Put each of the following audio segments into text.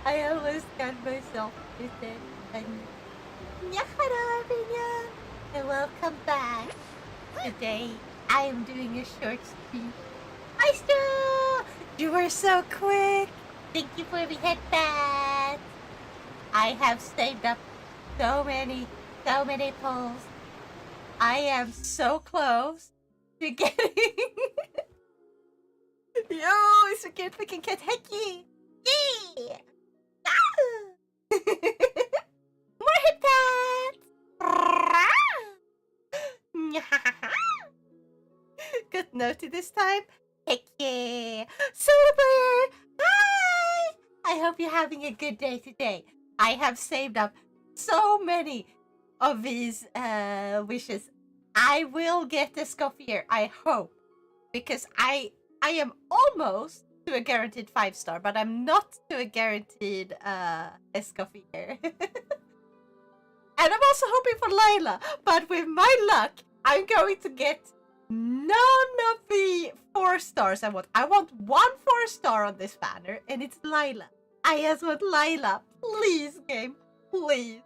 I almost got myself with it. And hello everyone, and welcome back. Today I am doing a short stream. Maestro! You were so quick! Thank you for the headband! I have saved up so many polls. I am so close to getting... Yo, it's a cute freaking cat. Heck yeah! Yeah! More headbands! Good naughty this time. Heck yeah! Solo player! Hi! I hope you're having a good day today. I have saved up so many of these wishes. I will get Escoffier, I hope. Because I am almost to a guaranteed 5-star, but I'm not to a guaranteed Escoffier. And I'm also hoping for Layla, but with my luck, I'm going to get none of the 4 stars I want. I want 1 4-star on this banner, and it's Layla. I just want Layla. Please, game. Please.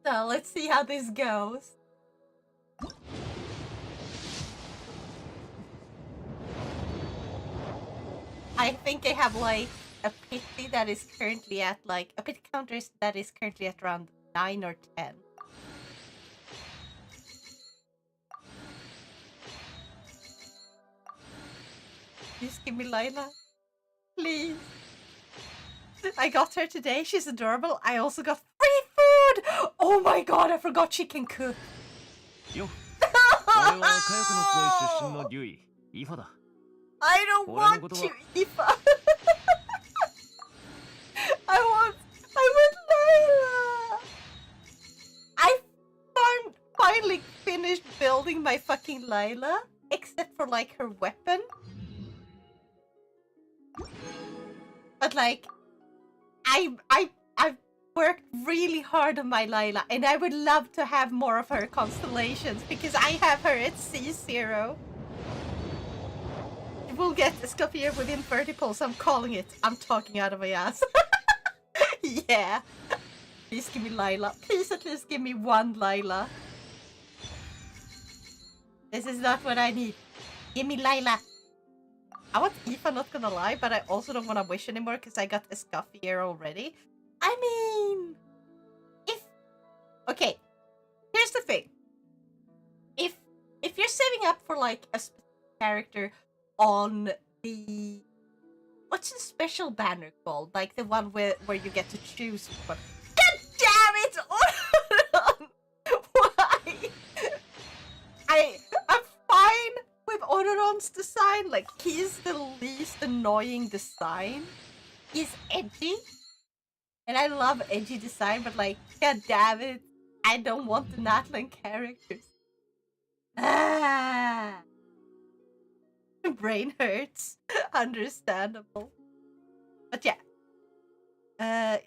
So let's see how this goes. I think I have like a pity that is currently at like a pity counter that is currently at around 9 or 10. Please give me Layla. Please. I got her today. She's adorable. I also got free food. Oh my god, I forgot she can cook. I don't want you, Aoife. I want Layla. I finally finished building my fucking Layla, except for like her weapon. But like, I've worked really hard on my Layla, and I would love to have more of her constellations because I have her at C0. We'll get Escoffier within 30 pulls. I'm calling it. I'm talking out of my ass. Yeah. Please give me Layla. Please at least give me 1 Layla. This is not what I need. Give me Layla. I want Aoife, not gonna lie, but I also don't want to wish anymore because I got Escoffier already. I mean, okay, here's the thing. If you're saving up for like a specific character on the what's the special banner called? Like the one where you get to choose one. God damn it! Why? I'm fine with Odoron's design. Like, he's the least annoying design. He's edgy. And I love edgy design, but like, god damn it, I don't want the Natlan characters. Ah. Brain hurts. Understandable. But yeah.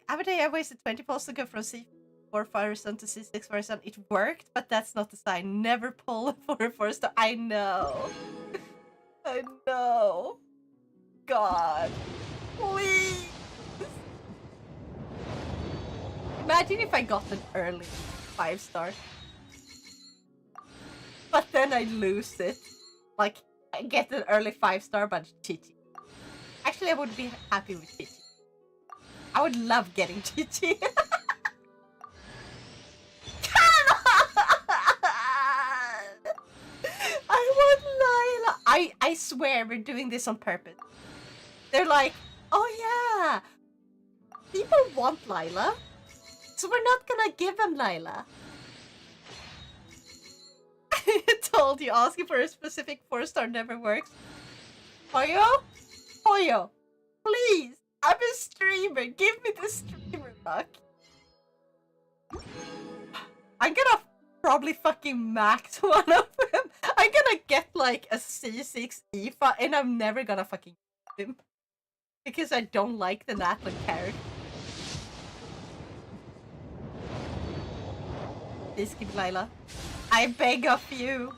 Other day I wasted 20 pulls to go from C4 Firesun to C6 Firesun. It worked, but that's not the sign. Never pull for a 4-star. I know. I know. God. Please. Imagine if I got an early 5-star. But then I lose it. Like, I get an early 5-star, but Chichi. Actually, I would be happy with Chichi. I would love getting Chichi. I want Layla. I swear we're doing this on purpose. They're like, oh yeah, people want Layla, so we're not gonna give them Layla. I told you, asking for a specific 4-star never works. Hoyo? Hoyo, please, I'm a streamer. Give me the streamer luck. I'm gonna probably fucking max one of them. I'm gonna get like a C6 Aoife, and I'm never gonna fucking use him. Because I don't like the Natlan character. Please keep Layla. I beg of you.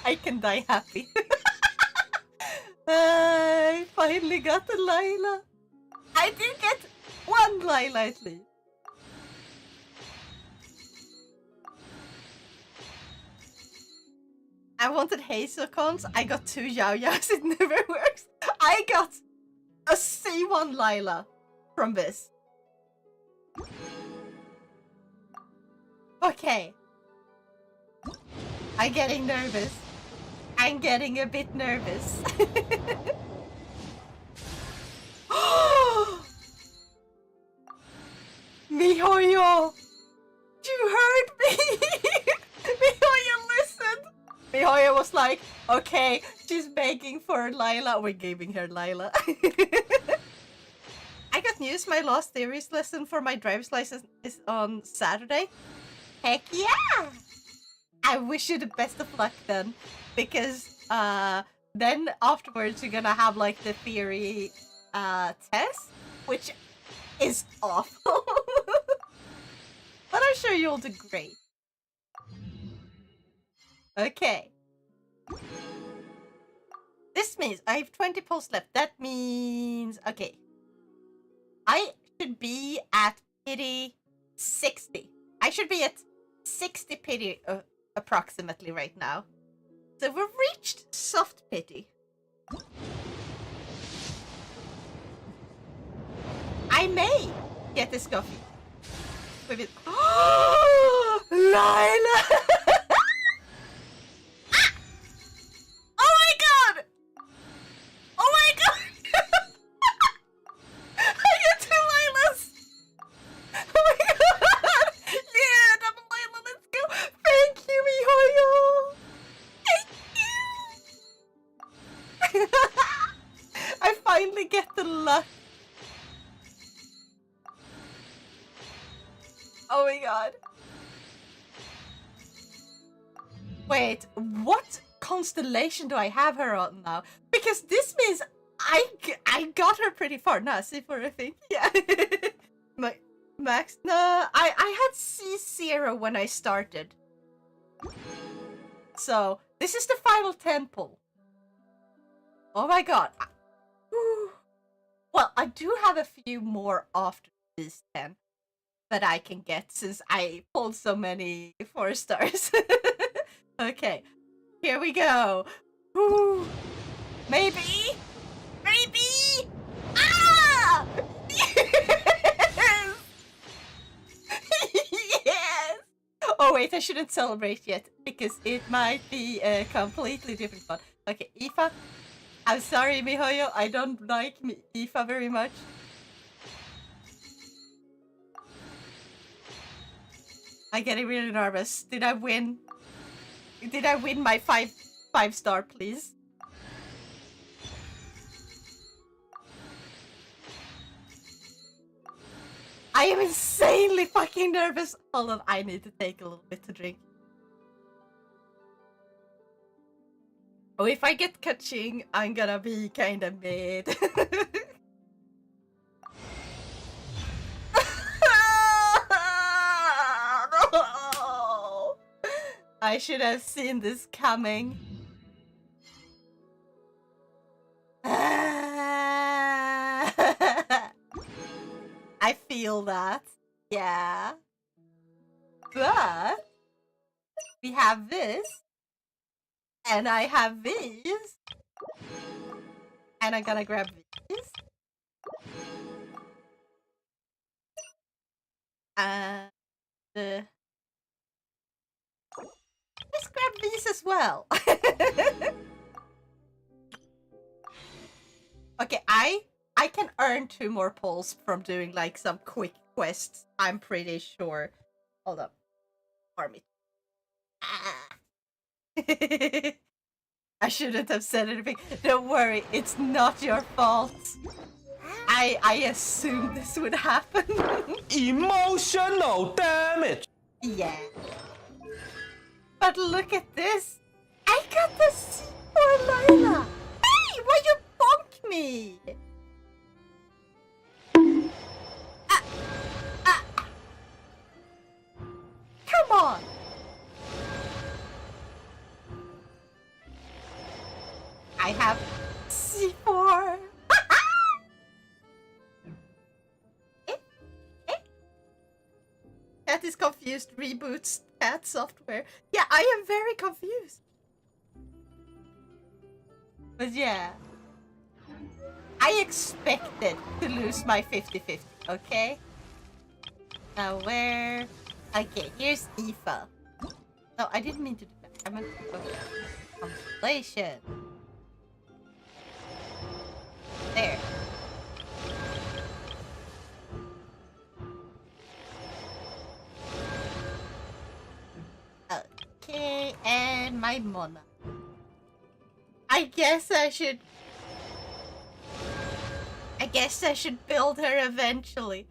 I can die happy. I finally got a Lila. I did get one Lila at least. I wanted Hazelcons. I got 2 Yao-Yaos. It never works. I got a C1 Lila from this. Okay. I'm getting nervous. I'm getting a bit nervous. Mihoyo! You heard me! Mihoyo listened! Mihoyo was like, okay, she's begging for Lila. We're giving her Lila. I got news. My last theories lesson for my driver's license is on Saturday. Heck yeah! I wish you the best of luck then. Because then afterwards you're gonna have like the theory test, which is awful. But I'm sure you'll do great. Okay. This means I have 20 pulls left. That means... Okay. I should be at pity 60. I should be at 60 pity approximately right now. So we've reached soft pity. I may get this coffee. With it. Oh, Lila! Oh my god! Oh my god! I get 2 Lilas! Oh my god! Yeah, double Lila, let's go! Thank you, Mihoyo! Thank you! I finally get the luck. Oh my god. Wait, what constellation do I have her on now? Because this means I got her pretty far. Nah, C4 I think. Yeah. Max, no, I had C0 when I started. So, this is the final 10 pull. Oh my god. Well, I do have a few more after these 10 that I can get since I pulled so many 4 stars. Okay, here we go. Woo. Maybe? Maybe? Ah! Yes! Yes! Oh wait, I shouldn't celebrate yet because it might be a completely different one. Okay, Aoife. I'm sorry, Mihoyo. I don't like Aoife very much. I'm getting really nervous. Did I win? Did I win my 5-star, please? I am insanely fucking nervous. Hold on, I need to take a little bit to drink. Oh, if I get catching, I'm gonna be kinda mad. No! I should have seen this coming. I feel that. Yeah. But we have this. And I have these. And I'm gonna grab these. And let's grab these as well. Okay, I can earn 2 more pulls from doing like some quick quests. I'm pretty sure. Hold up. Army. Ah. I shouldn't have said anything. Don't worry, it's not your fault. I assumed this would happen. Emotional damage. Yeah. But look at this. I got the C4 Lila. Hey, why you bonk me? Come on. I have C4. Cat is confused. Reboots cat software. Yeah, I am very confused. But yeah. I expected to lose my 50-50, okay? Now where... Okay, here's Aoife. No, I didn't mean to do that. I meant to... Okay. Constellation. There. Okay, and my Mona. I guess I should build her eventually.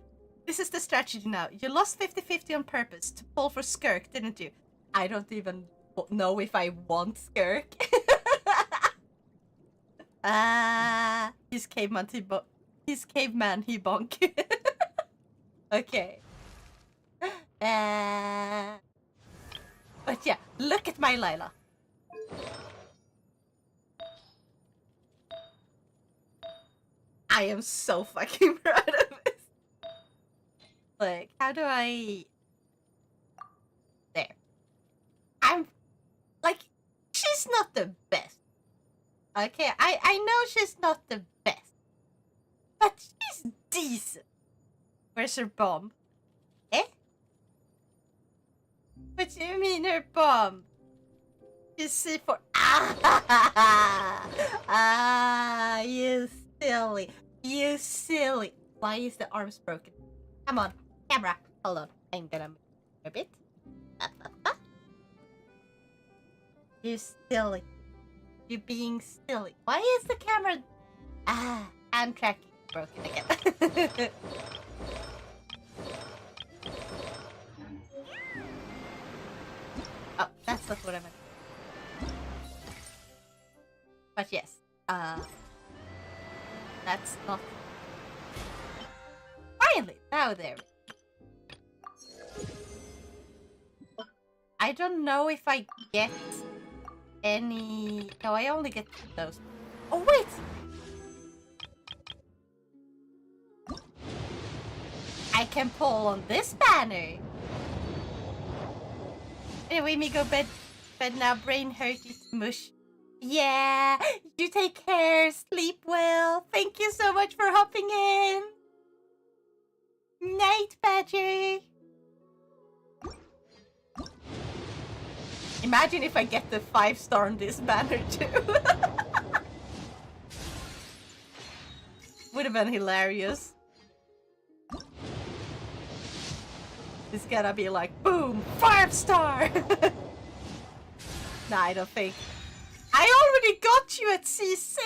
This is the strategy now. You lost 50-50 on purpose to pull for Skirk, didn't you? I don't even know if I want Skirk. He's caveman, he bonk. Okay. But yeah, look at my Lila. I am so fucking proud of this. Like, how do I... There. I'm... Like, she's not the best. Okay, I know she's not the best. But she's decent. Where's her bomb? Eh? What do you mean her bomb? You see for... Ah, you silly. You silly. Why is the arms broken? Come on, camera. Hold on. I'm gonna move a bit. You silly. You being silly. Why is the camera... hand tracking broken again. Oh, that's not what I meant. But yes, that's not... Finally! Now there. I don't know if I get any... No, I only get those. Oh, wait! I can pull on this banner! Anyway, me go bed now, brain hurt, it's mush. Yeah, you take care, sleep well. Thank you so much for hopping in. Night, Badger. Imagine if I get the 5-star on this banner too. Would have been hilarious. It's gonna be like, boom, 5-star! Nah, I don't think. I already got you at C6!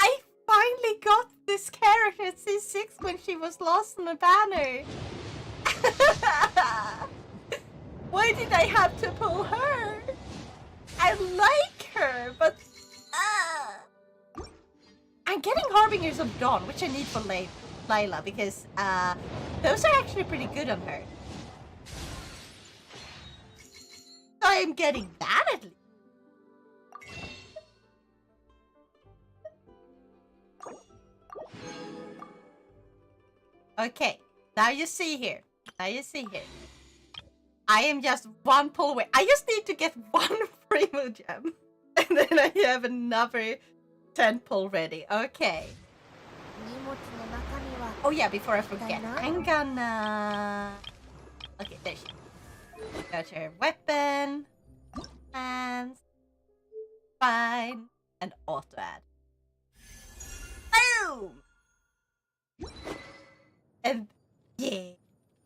I finally got this character at C6 when she was lost on the banner. Why did I have to pull her? I like her, but... I'm getting Harbingers of Dawn, which I need for Lila, because those are actually pretty good on her. So I'm getting that at least. Okay, now you see here. I am just one pull away. I just need to get one Primo Gem. And then I have another 10 pull ready. Okay. Oh yeah, before I forget, I'm gonna... Okay, there she is. Go to her weapon. Hands. Fine. And auto add. Boom! And yeah.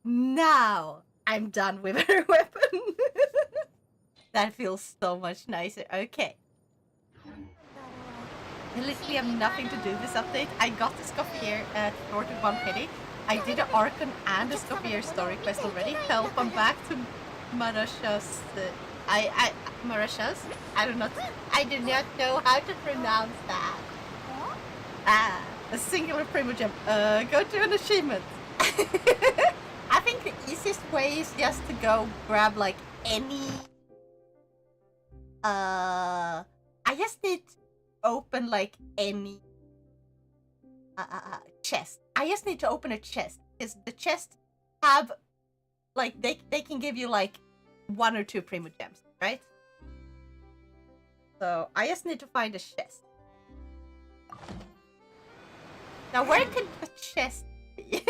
Now I'm done with her weapon. That feels so much nicer. Okay. I literally have nothing to do this update. I got the Escoffier at 41 penny. I did an Archon and a Escoffier story quest already. Help, I'm back to Marasha's... Marasha's? I do not know how to pronounce that. A singular Primo Gem. Go to an achievement. I think the easiest way is just to go grab like any I just need to open like any chest. I just need to open a chest because the chest have like they can give you like 1 or 2 primo gems, right? So I just need to find a chest. Now where could the chest be?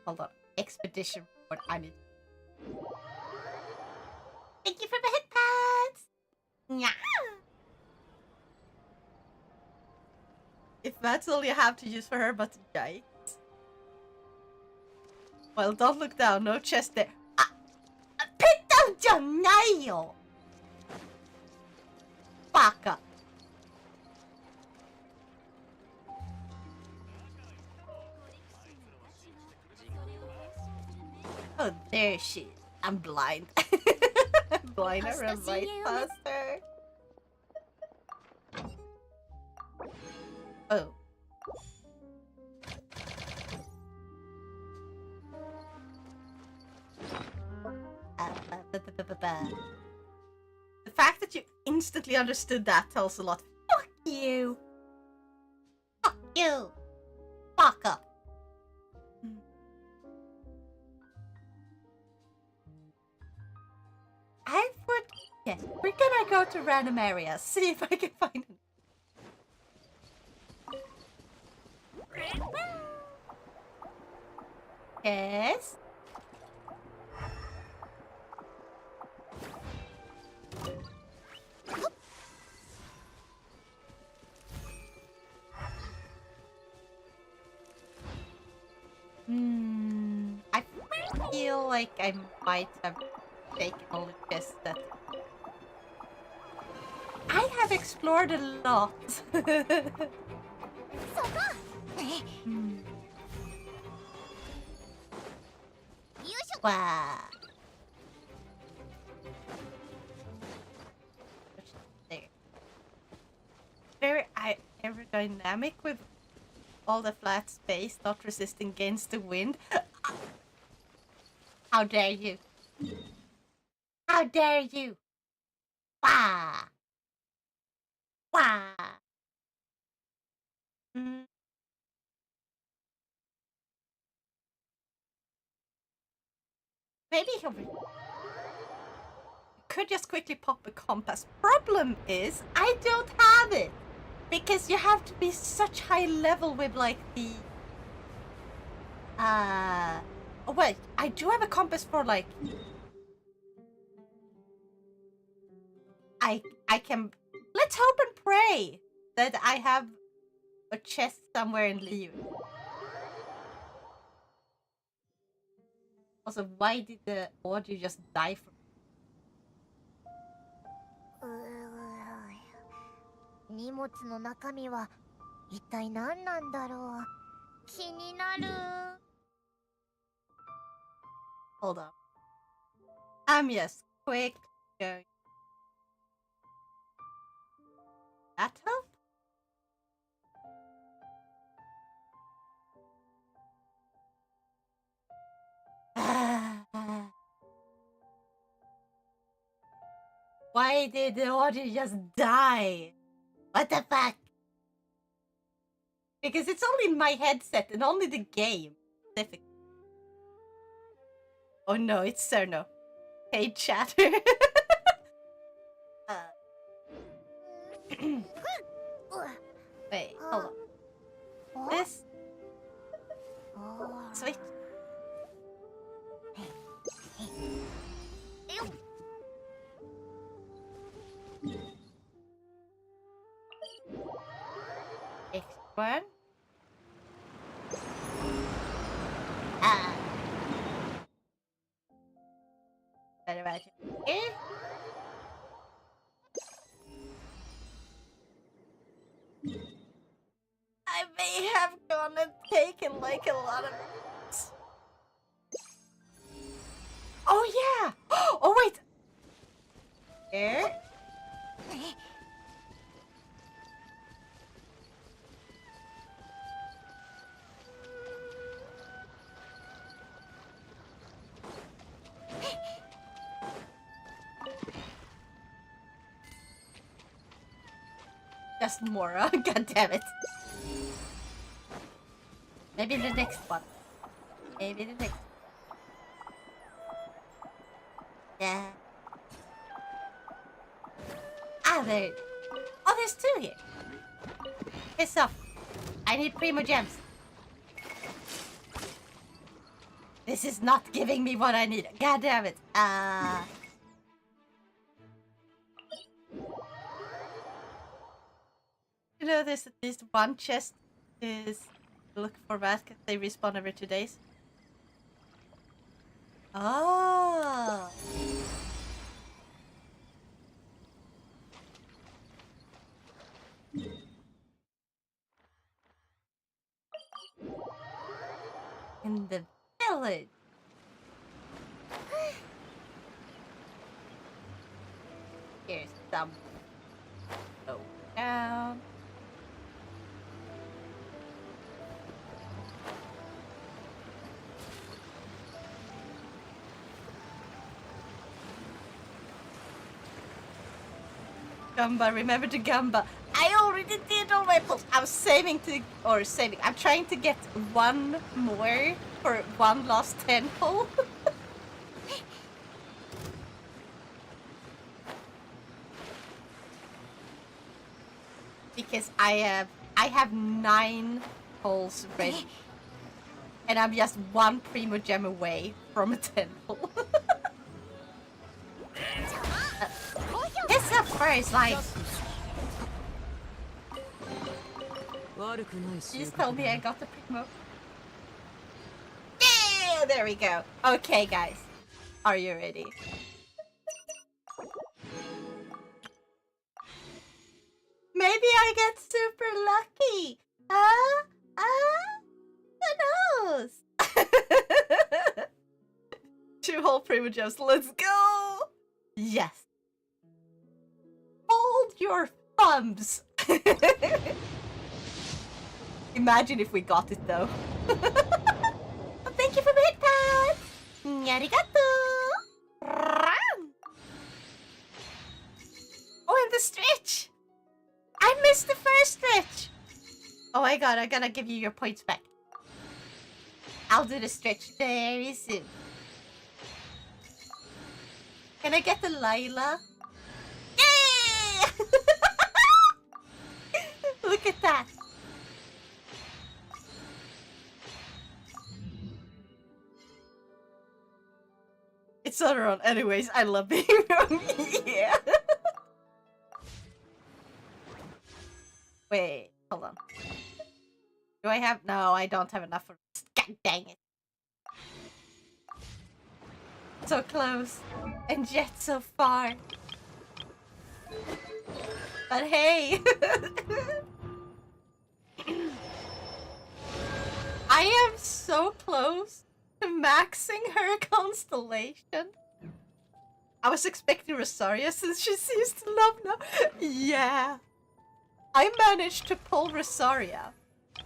Hold on. Expedition report. I need. Thank you for the hit pads. Yeah. If that's all you have to use for her, but yikes. Well, don't look down. No chest there. Pick down your nail. Baka. Oh, there she is. I'm blind. I'm blind. I run right past her. Oh. The fact that you instantly understood that tells a lot. Fuck you. Fuck you. Fuck up. I would. Yes, we're gonna go to random areas. See if I can find it. Yes. I feel like I might have taken all the chests that I have explored a lot. Wow. There. Very aerodynamic with all the flat space, not resisting against the wind. How dare you? How dare you? Wah! Wah! Maybe he'll be... Could just quickly pop a compass. Problem is, I don't have it! Because you have to be such high level with like the... Oh wait, I do have a compass for like... I can... Let's hope and pray that I have a chest somewhere in Liu. Also, why did the audio just die from... 荷物の中身は一体何なんだろう。気になる。Hold on. I'm just quick going. That help? Why did the audio just die? What the fuck? Because it's only in my headset and only the game. Oh no, it's Cerno. Hey, chatter. Wait, hold on. This. Switch. Next one. What about here? I may have gone and taken like a lot of... Oh yeah! Oh wait! Here? Just more. God damn it. Maybe the next one. Maybe the next. Yeah. Ah, there. Oh, there's two here. Piss off. I need primo gems. This is not giving me what I need. God damn it. You know, there's at least one chest is look for that because they respawn every 2 days. Oh. In the village. Here's some. Go down. Gamba, remember to Gamba. I already did all my pulls. I'm saving. I'm trying to get one more for one last 10 pull. Because I have 9 pulls ready. And I'm just one primo gem away from a 10 pull. Piss up first, like. You just told me I got the primo. Yeah, there we go. Okay, guys. Are you ready? Maybe I get super lucky. Who knows? 2 whole primo gems. Let's go. Yes. Hold your thumbs. Imagine if we got it though. Thank you for the hit pads. Arigato. Oh, and the stretch. I missed the first stretch. Oh my god, I gotta give you your points back. I'll do the stretch very soon. Can I get the Lila? Yay! Look at that. It's all wrong. Anyways, I love being wrong. Yeah. Wait, hold on. Do I have? No, I don't have enough for this. God dang it. So close. And yet so far. But hey. I am so close to maxing her constellation. I was expecting Rosaria since she seems to love now. Yeah. I managed to pull Rosaria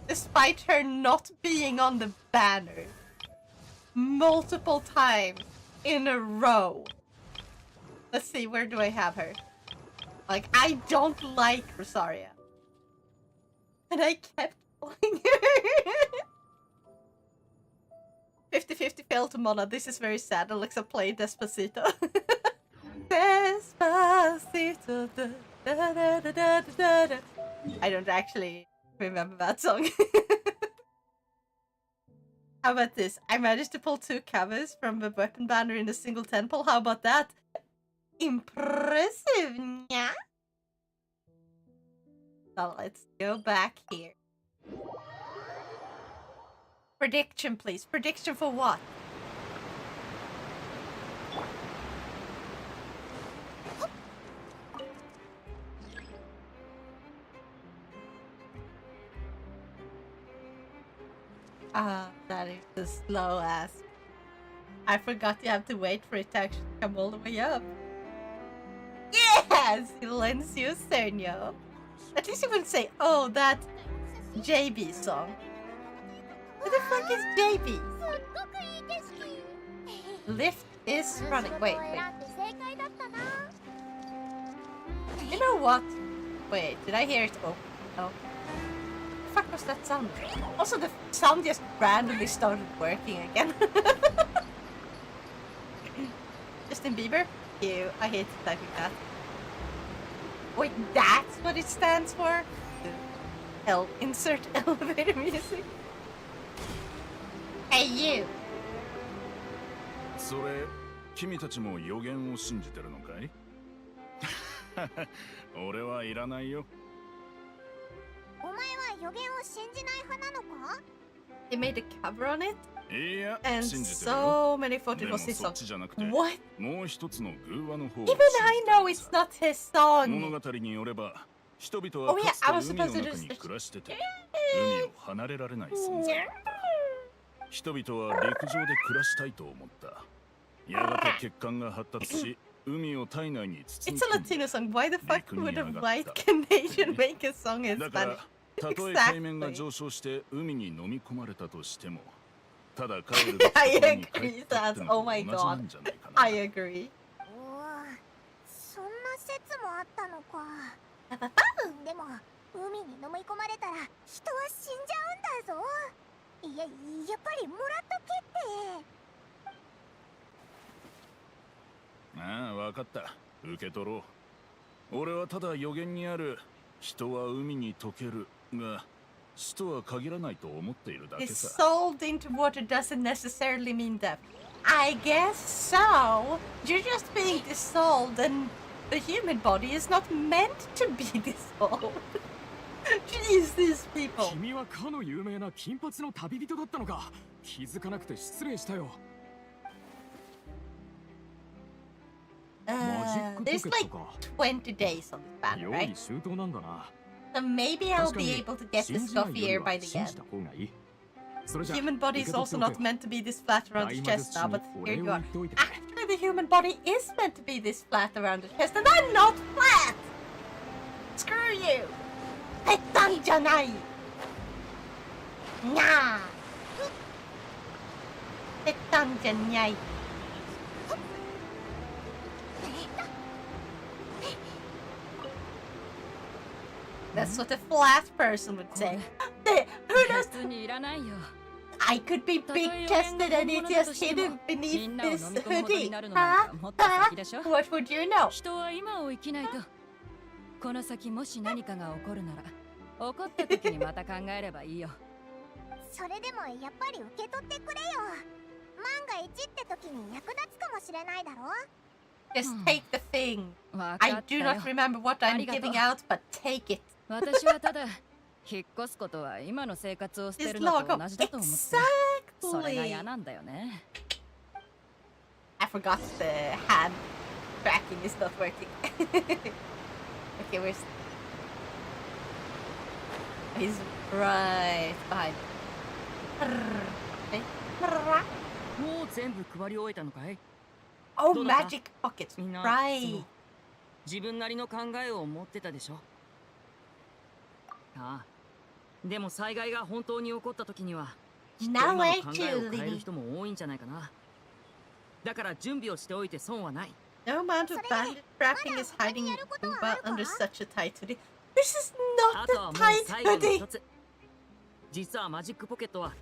despite her not being on the banner multiple times in a row. Let's see, where do I have her? Like, I don't like Rosaria. And I kept pulling her. 50-50 failed to Mona. This is very sad. Alexa, play Despacito. Despacito. Da, da, da, da, da, da, da. I don't actually remember that song. How about this? I managed to pull 2 covers from the weapon banner in a single 10 pull. How about that? Impressive, yeah? So let's go back here. Prediction, please. Prediction for what? That is the slow ass. I forgot you have to wait for it to actually come all the way up. Yes! Silencio Cernio. At least you wouldn't say, oh, that JB song. Who the fuck is JB? Lift is running. Wait. You know what? Wait, did I hear it? Oh, no. What the fuck was that sound? Also, the sound just randomly started working again. Justin Bieber? Ew, I hate typing that. Wait, that's what it stands for? Insert elevator music. Hey, you! それ、君たちも予言を信じてるのかい？俺はいらないよ。お前は予言を信じない派なのか？ They made a cover on it? いや、 And 信じてるよ。 so many thought で it も was his そっ song. ちじゃなくて、 What? もう一つの偶話の方を Even I know it's not his song! 物語によれば、人々は Oh か yeah, つて I was 海の supposed to 中 do に this. 暮らしてて、海を離れられない存在だった。人々は陸上で暮らしたいと思った。やがて血管が発達し、海を体内に包み It's a 込む。 Latino song. Why the fuck would a white Canadian make a song in だか Spanish? ら、たとえ海面が上昇して海に飲み込まれたとしても、ただ帰るべきところに帰ったってのと同じなんじゃないかな。 I agree. おお、そんな説もあったのか。でも海に飲み込まれたら人は死んじゃうんだぞ。やっぱりもらっとけって。ああ、わかった。受け取ろう。俺はただ予言にある人は海に溶けるが死とは限らないと思っているだけさ。 Dissolved into water doesn't necessarily mean death. I guess so. You're just being dissolved, and the human body is not meant to be dissolved. Jeez, these people. 君はかの有名な金髪の旅人だったのか。気づかなくて失礼したよ。There's like 20 days on this banner, 用 right? 意周到なんだな。 So maybe I'll be able to get the 信じないより Escoffier は by the 信 end. じた方がいい。それじゃ Human body is also not meant to be this flat around the 大魔 chest 術師 now, に but お here 礼を you 言 are. っておいてくれ。 Actually, the human body is meant to be this flat around the chest, and I'm not flat! Screw you! ぺったんじゃない! Nah! ぺったんじゃない. That's what a flat person would say. Who knows? 普通にいらないよ。 I could be big chested and it's just hidden beneath this hoodie. Huh? What would you know? 人は今を生きないと。この先もし何かが起こるなら、起こった時にまた考えればいいよ。それでもやっぱり受け取ってくれよ。万が一って時に役立つかもしれないだろ。 Just take the thing. わか I った do よ not。remember what I'm ありがとう。 giving out, but take it. 私はただ引っ越すことは今の生活を捨て This るの logo. と同じだと思って。それが嫌 Exactly. なんだよね。 I forgot the hand tracking is not working. Okay, where's... He's right behind me. もう全部配り終えたのかい？ Oh, どうだった？ magic pockets. みんな Right. 自分なりの考えを持ってたでしょ。ああ。でも災害が本当に起こった時には、きっと今の考えを変える人も多いんじゃないかな。だから準備をしておいて損はない。 No amount of bandit trapping is hiding Uba under such a tight hoodie. This is あ not とは a もう tight 最後に hoodie. 一つ。実はマジックポケットは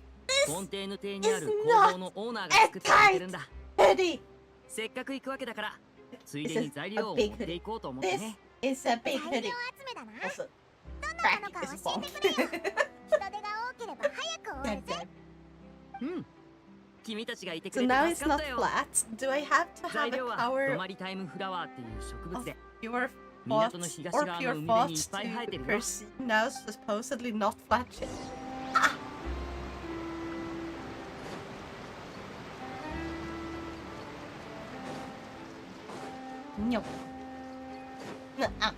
フォンテーヌ邸にある is 工房のオーナーが作ってくれてるんだ。 Hoodie. せっかく行くわけだからついでに材料を持っていこうと思って This ね。 is a big 材料 hoodie. 集めだな。 Also, どんなものか tracking is 教 bomb. えてくれよ。人手が多ければ早く終わるぜ。うん。君たちがいてく So れ now て it's 助かっ not たよ。 flat. Do I have to 材 have a 料は泊 power まりタイムフラワーっていう植物 of で pure 港の thoughts 東 or 側の pure 海辺にい thoughts っぱい生えて to るよ。 perceive now supposedly not flat shit? No. Nuh-uh.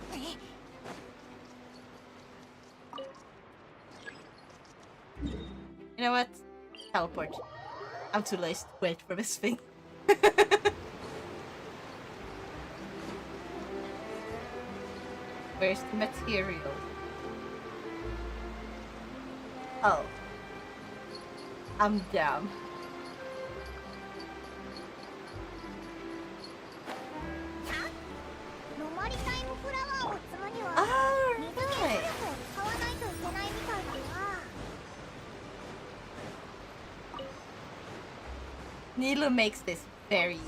You know what? Teleport. I'm too lazy to wait for this thing. Where's the material? Oh. I'm dumb. ロマリタイムフラワーを摘むには Ah, Nilu makes this very easy.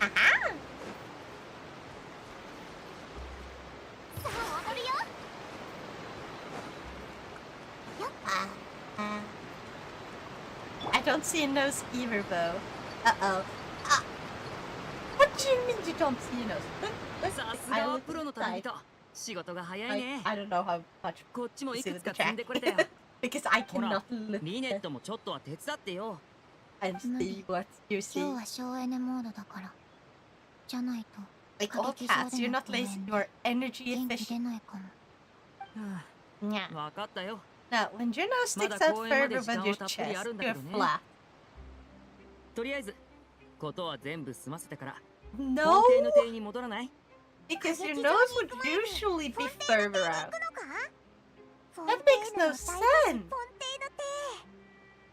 Aha! I don't see a nose either, though. Uh-oh. What do you mean you don't see a nose? さすがはプロの旅人。仕事が早いね。 I don't know how much こっちもい you く see つ with か the 積んで track. これたよ。 Because I ほら cannot look リネットもちょっとは手伝ってよ。 and see what you 今 see. 日は省エネモードだからじゃないと Like all cats, you're not lazy, you're energy 元気 efficient. 出ないかも Yeah. わかったよ。 Now, when your nose sticks まだ out 公園まで further 時間 than は your たっぷりあ chest, るんだ you're けどね。 flat. とりあえずことは全部済ませたから No, 本邸の邸に戻らない？ because your nose would usually be further out. フォン That テ makes ーヌ no の大 sense. フォンテーヌ邸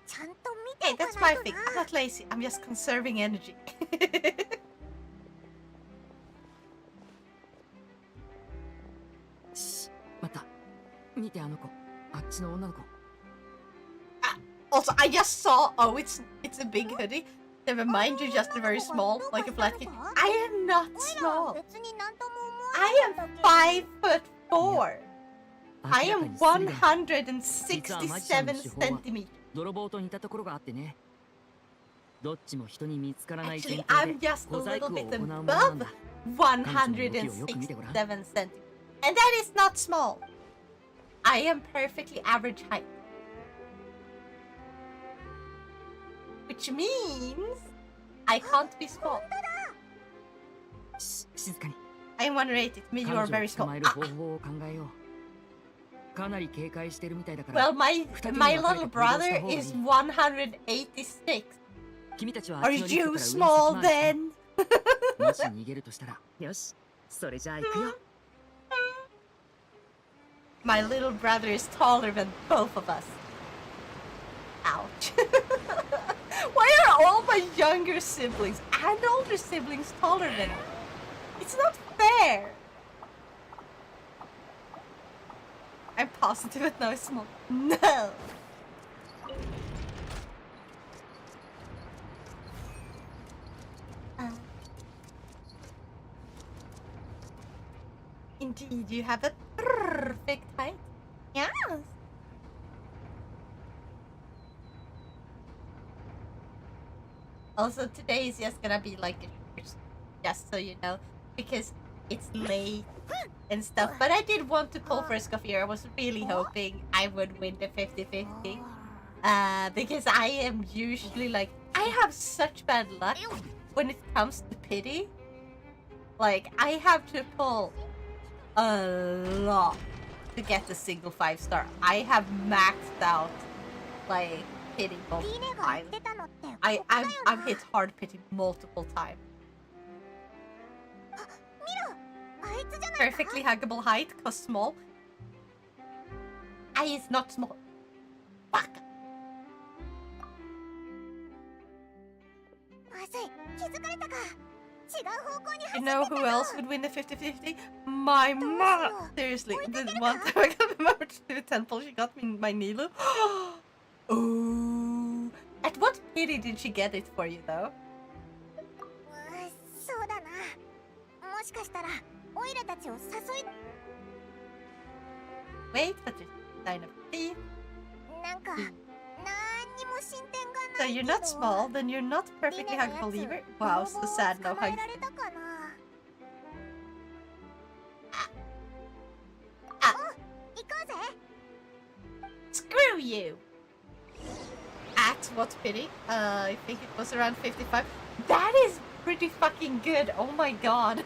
ちゃんと見て Hey, おか that's な my いと thing. な I'm not lazy. I'm just conserving energy. しまた見てあの子あっちの女の子 Also, I just saw. Oh, it's a big hoodie. Never mind, you're just very small, like a flat kid. I am not おいらは small. 別になんとも思わ I なかったけど am 5'4". I 明らか am にスリだ167 centimeters. 泥棒と似たところがあってねどっちも人に見つからない前 Actually, 提 I'm で just a 小細 little 工を bit 行うものなん above だ 167 centimeters. And that is not small. I am perfectly average height. Which means I can't be small. 静かに I am 180. Me, you 彼 are 女を very 捕 small. まえる方法を考えようかなり警戒してるみたいだから Well, my little brother is 186. 君たちは Are あっちのリフ you トから上に small 先回りして then? もし逃げるとしたらよしそれじゃあ行くよ My little brother is taller than both of us. Ouch. Why are all my younger siblings and older siblings taller than me? It's not fair. I'm positive it now is small. No. Indeed, you have a perfect height. Yes. Also, today is just gonna be like just so you know, because it's late and stuff. But I did want to pull for Escoffier. I was really hoping I would win the 50-50. Because I am usually like, I have such bad luck when it comes to pity. Like, I have to pull a lot to get the single 5-star. I have maxed out, like, pity リ multiple ネが言っ times. てたのって I've hit hard pity multiple times. あいつじゃないか Perfectly huggable height, cause small. I is not small. Fuck. まずい気づかれたか違う方向に You 走 know って who た else would win the 50-50? My mom! Seriously, the one time I got promoted to the temple, she got me my Nilu. Ooh. At what pity did she get it for you, though? そうだなもしかしたらオイラたちを誘い Wait, but you're sign of thief. なんか何にも進展が So ない you're けど not small, then you're not リ perfectly ネのや huggable つ either. Wow, so sad, no 泥棒を捕まえ hugs. られたかな Ah, 行こうぜ screw you! At what pity? I think it was around 55. That is pretty fucking good. Oh my god.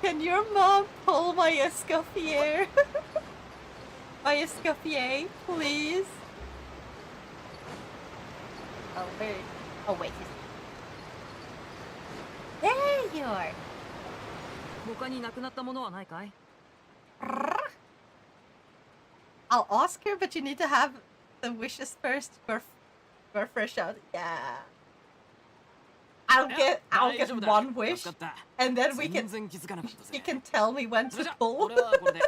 Can your mom pull my Escoffier? My Escoffier, please? Oh, where? Oh, wait. There you are. 他になくなったものはないかい I'll ask her, but you need to have the wishes first for fresh out. Yeah. I'll get one wish, and then we can 全然気づかなかったぜ you can tell me when それ to じゃ pull. 俺はこれで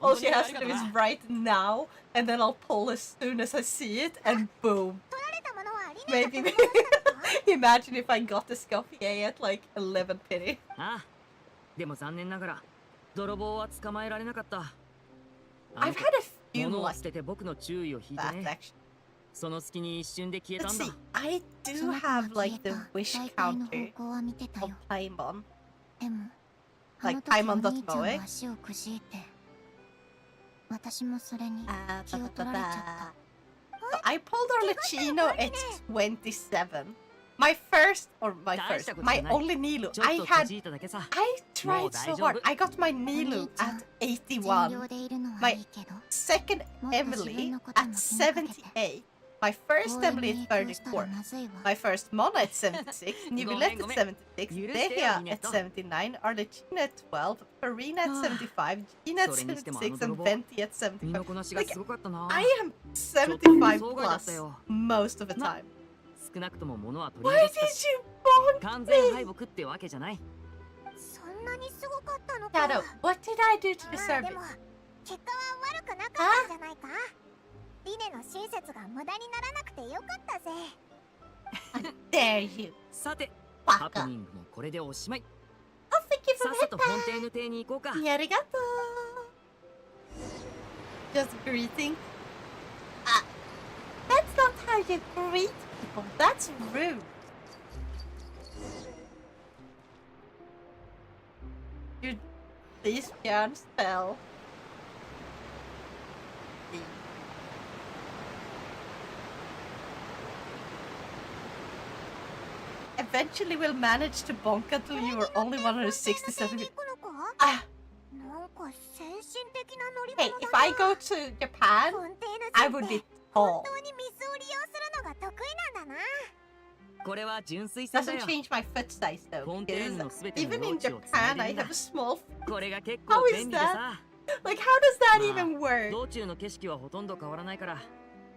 All she has to do is write now, and then I'll pull as soon as I see it, and boom. 取られたものはリネ Maybe. が取り戻したのか Imagine if I got the Escoffier at like 11 penny. ああ、でも残念ながら泥棒は捕まえられなかった。 I've had a few 物を like 捨てて僕の注意を引いて that ね。 actually. その隙に一瞬で消えた Let's んだ see. I そ do の子が have 消 like え the た wish 大体の counter 方向は見てた of よ。 Paimon. でも、あ Like の時 Paimon お dot 兄ちゃん Moe. が足をくじいて、私もそれに Ah, 気を ba, 取 ba, られちゃっ ba. So I pulled Orlicino at 27. My first, or my first, my only Nilu. ちょっ I と had, くじいただけさ。 I tried so hard. I got my Nilu at 全 81. 量でいるのは My いいけど、 second もっと自分 Emily のことも at 気にかけて、 78. My first 応援 Emily に at 影響したら 34. まずいわ。 My first Mona at 76. Nicolette at 76. Dehia at Yurushite,79. Arlecchina at 12. Farina at 75. Gina at 76. And Venti at 身 75. のこなしがすごかったな。 I am 75 plus most of the time. 少なくとも物は取り Why 戻した did し、 you bonk 完全敗北ってわけじゃない。そんなにすごかったのか。 Shadow, what did I do to まあ deserve で it? も、結果は悪くなかったんじゃないか。リネの親切が無駄にならなくてよかったぜ。 Dare you, さて、ハプ baka. ニングもこれでおしまい。 Oh, thank you さ for っさと that. 本邸の邸に行こうか。 Arigato. Just greeting. That's not how you greet people. That's rude. You, these can't spell. Eventually we'll manage to bonk until you are only 167. 行くのか Ah, なんか先進的な乗り hey, 物 if だ I な。 go to Japan, フォンテーヌ I 人 would って be 本 tall. 当に水を利用するのが得意なんだな。これは純粋さだ Doesn't よ。 change my foot size though, Fontaine の because 全ての even in 容器を繋い Japan で I るんだ have a small. これが結 How 構 is 便利でさ。 Like, how does that まあ even work? 道中の景色はほとんど変わらないから、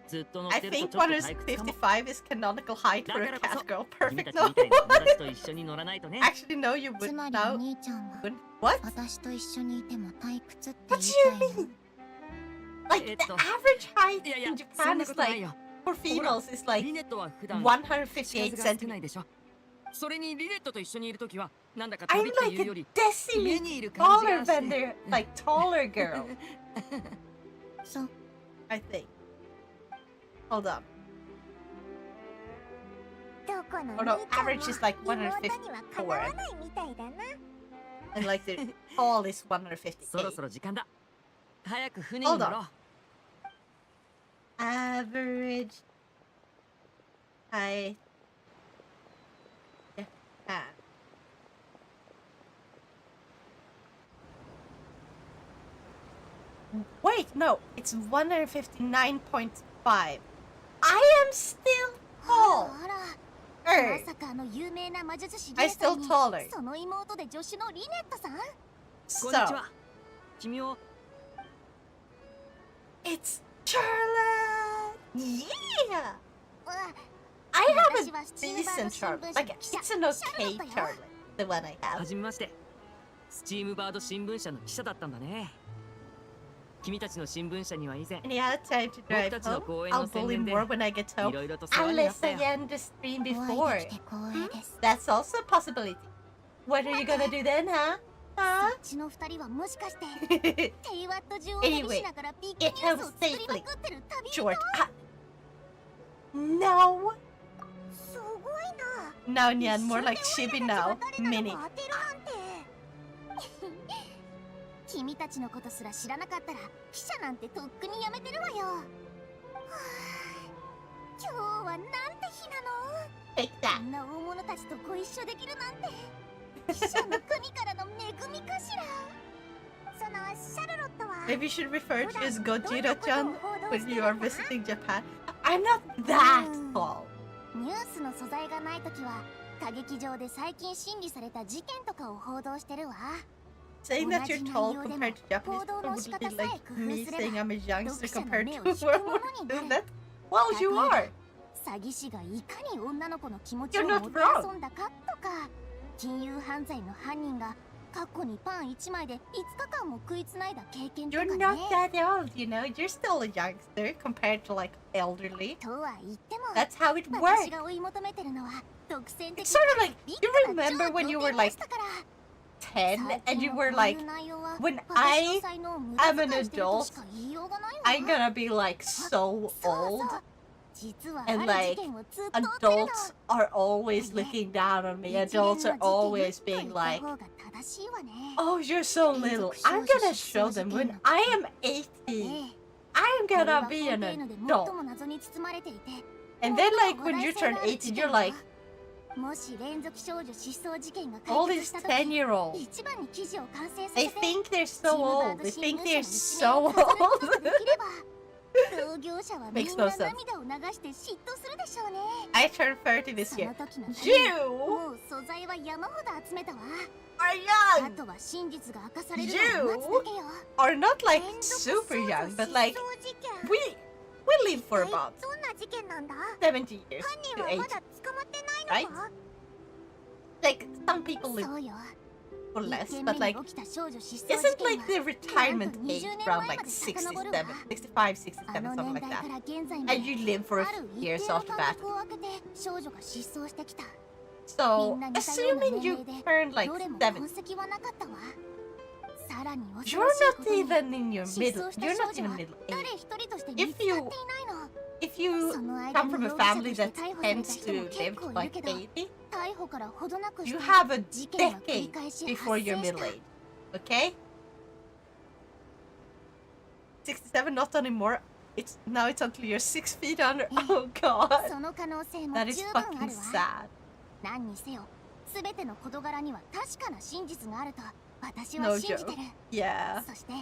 ずっと乗っ I てると think ちょっと退屈かも。 155 is canonical height for a Dakara cat girl. 君 Perfect. たち No, みたいな友達と一緒に乗らないとね。 actually, no, you つ wouldn't. まりお No, 兄ちゃんは wouldn't. What? 私と一緒にいても退屈って言 What い do た you いの。 mean? Like, the Etto. average height いやいや in、そん Japan な is ことない like, よ。 for females, is like リネットは普段口数158が少 centimeters. ないでしょ。それにリネットと一緒にいるときは、なんだか I'm 旅っていう like よ a り、 decimate 家にいる感じ taller がし than て。 their, like, taller girl, そう、 I think. Hold on. どこの Oh 兄 no, ちゃんも average is like 妹には 154. かなわないみたいだな。 And like the tall is そろ 158. そろ時間だ。早く船に乗ろう。 Average height. Japan. Wait, no, it's 159.5. I am still あ tall. らあら、ま Er, さかあの有名な魔術師 I リエさ still んに taller. その妹で助手のリネットさん。こんにち So は。君を it's Charlotte. Yeah, うわ I have 私は a スチーム版の decent 新聞 Charlotte. 紙 Like の記者 it's an okay シャーロットよ。 Charlotte, the one I は have. じめまして。スチームバード新聞社の記者だったんだね。君たちの新聞社には以前、 Any other time to drive touchの home? 公園の I'll 宣 bully 伝で more when I get い home. ろいろと世話になっ Unless た I よ。 end the stream お会 before. いできて光栄です。 That's also a possibility. What are you gonna do then, huh? そっちの二人はもしかしてテイワット中を旅しながらビッグニュースを作りまくってる旅人。 Short. No. すごいな。 No, Nyan, more like 一瞬 Chibi で俺た now. ちが誰な Mini. のか当てるなんて。君たちのことすら知らなかったら記者なんてとっくにやめてるわよ。はあ、今日はなんて日なの。 Take こ that. んな大物たちとご一緒できるなんて記者の神からの恵みかしら。そのシャルロットは Maybe you should refer 普 to 段 as どんなことを Gojira-chan 報道 when して you る are のか visiting Japan. I'm not that Mm. tall. ニュースの素材がないときは歌劇場で最近審理された事件とかを報道してるわ。 Saying that you're tall compared to Japanese people would be like me saying I'm a youngster compared to whoever would do that. Well, you are. 詐欺師がいかに女の子の気持ち You're を not もてあそんだかとか、金融犯罪の犯人が過去にパン1枚で5日間も食いつないだ経験とか You're ね。 not that old, you know. You're still a youngster compared to like elderly. とは言っても、 That's how it 私 works. が追い求めてるのは独占的 It's sort of like, ビッ you グな remember 超 when you 仰 were 天 like ポストから 10 and you were 最 like, 近のこういう内容は when 私 I の才能を無駄 am an 遣いしてるとし adult, か言いようがないわ。 I'm gonna be like so そうそ old. う。実はあ And る like, 事件をずっと追ってるの。 adults are always looking down on me. Adults are always being like, 一連の事件にと言った方が正しいわね。 oh, you're so little. I'm gonna show them when I am 80. ええ I'm これは gonna 法 be 廷 an ので最 adult. も謎に包まれていて、 And then like when you turn 18, you're like, もし連続少女失踪事件が all 解 these 決した時、 10-year-olds. 一番に記事を完成さ They せて think they're チ so ームバー old. ド They 新 think 聞 they're 社の so 一面を飾ることが old. できれば、同業者はみん Makes な no sense. 涙を流して嫉妬するでしょうね。 I turned 30 this そ year. の時のために You もう素材は山ほど集めたわ。 are あ young. とは真実が明かされるのを待つだけよ。 Are not like 連続 super 少女 young, but 失 like 踪事件 we live for 一体 about どんな事件なんだ？ 70 years 犯人 to は 80. まだ捕まってないのか？ Like some people live そうよ。 for 1 less, 件 but 目 like に起きた少女失踪 isn't 事件 like the は retirement age 20 around like 年前まで遡るわ。 67, 65, あ 67, の something 年 like 代 that. から現在ま And で you live for a ある few 一 years 定の after 間 that. 隔を空けて少女が失踪してきた。 So みんな似たような assuming 年 you 齢で turn like どれも痕 70, 跡はなかったわ。さらに you're 恐ろしい not ことに even in your 失 middle, 踪した you're 少 not 女 in は middle 誰 age. 一人として見 If つかってい you ないの。 If you その間 come に from a 容疑者 family として that 逮捕された tends 人も to 結 live 構いる like けど、 80, 逮捕からほどなくし you て have a 事件は繰り decade 返し before 発 your 生し middle た。 age. Okay? 67, not anymore. It's now it's until you're 6 feet under. Oh god. その可能性も That is 十分あ fucking るわ。 sad. 何にせよ、すべての事柄には確かな真実があると私は No 信じて joke. る。 Yeah. そして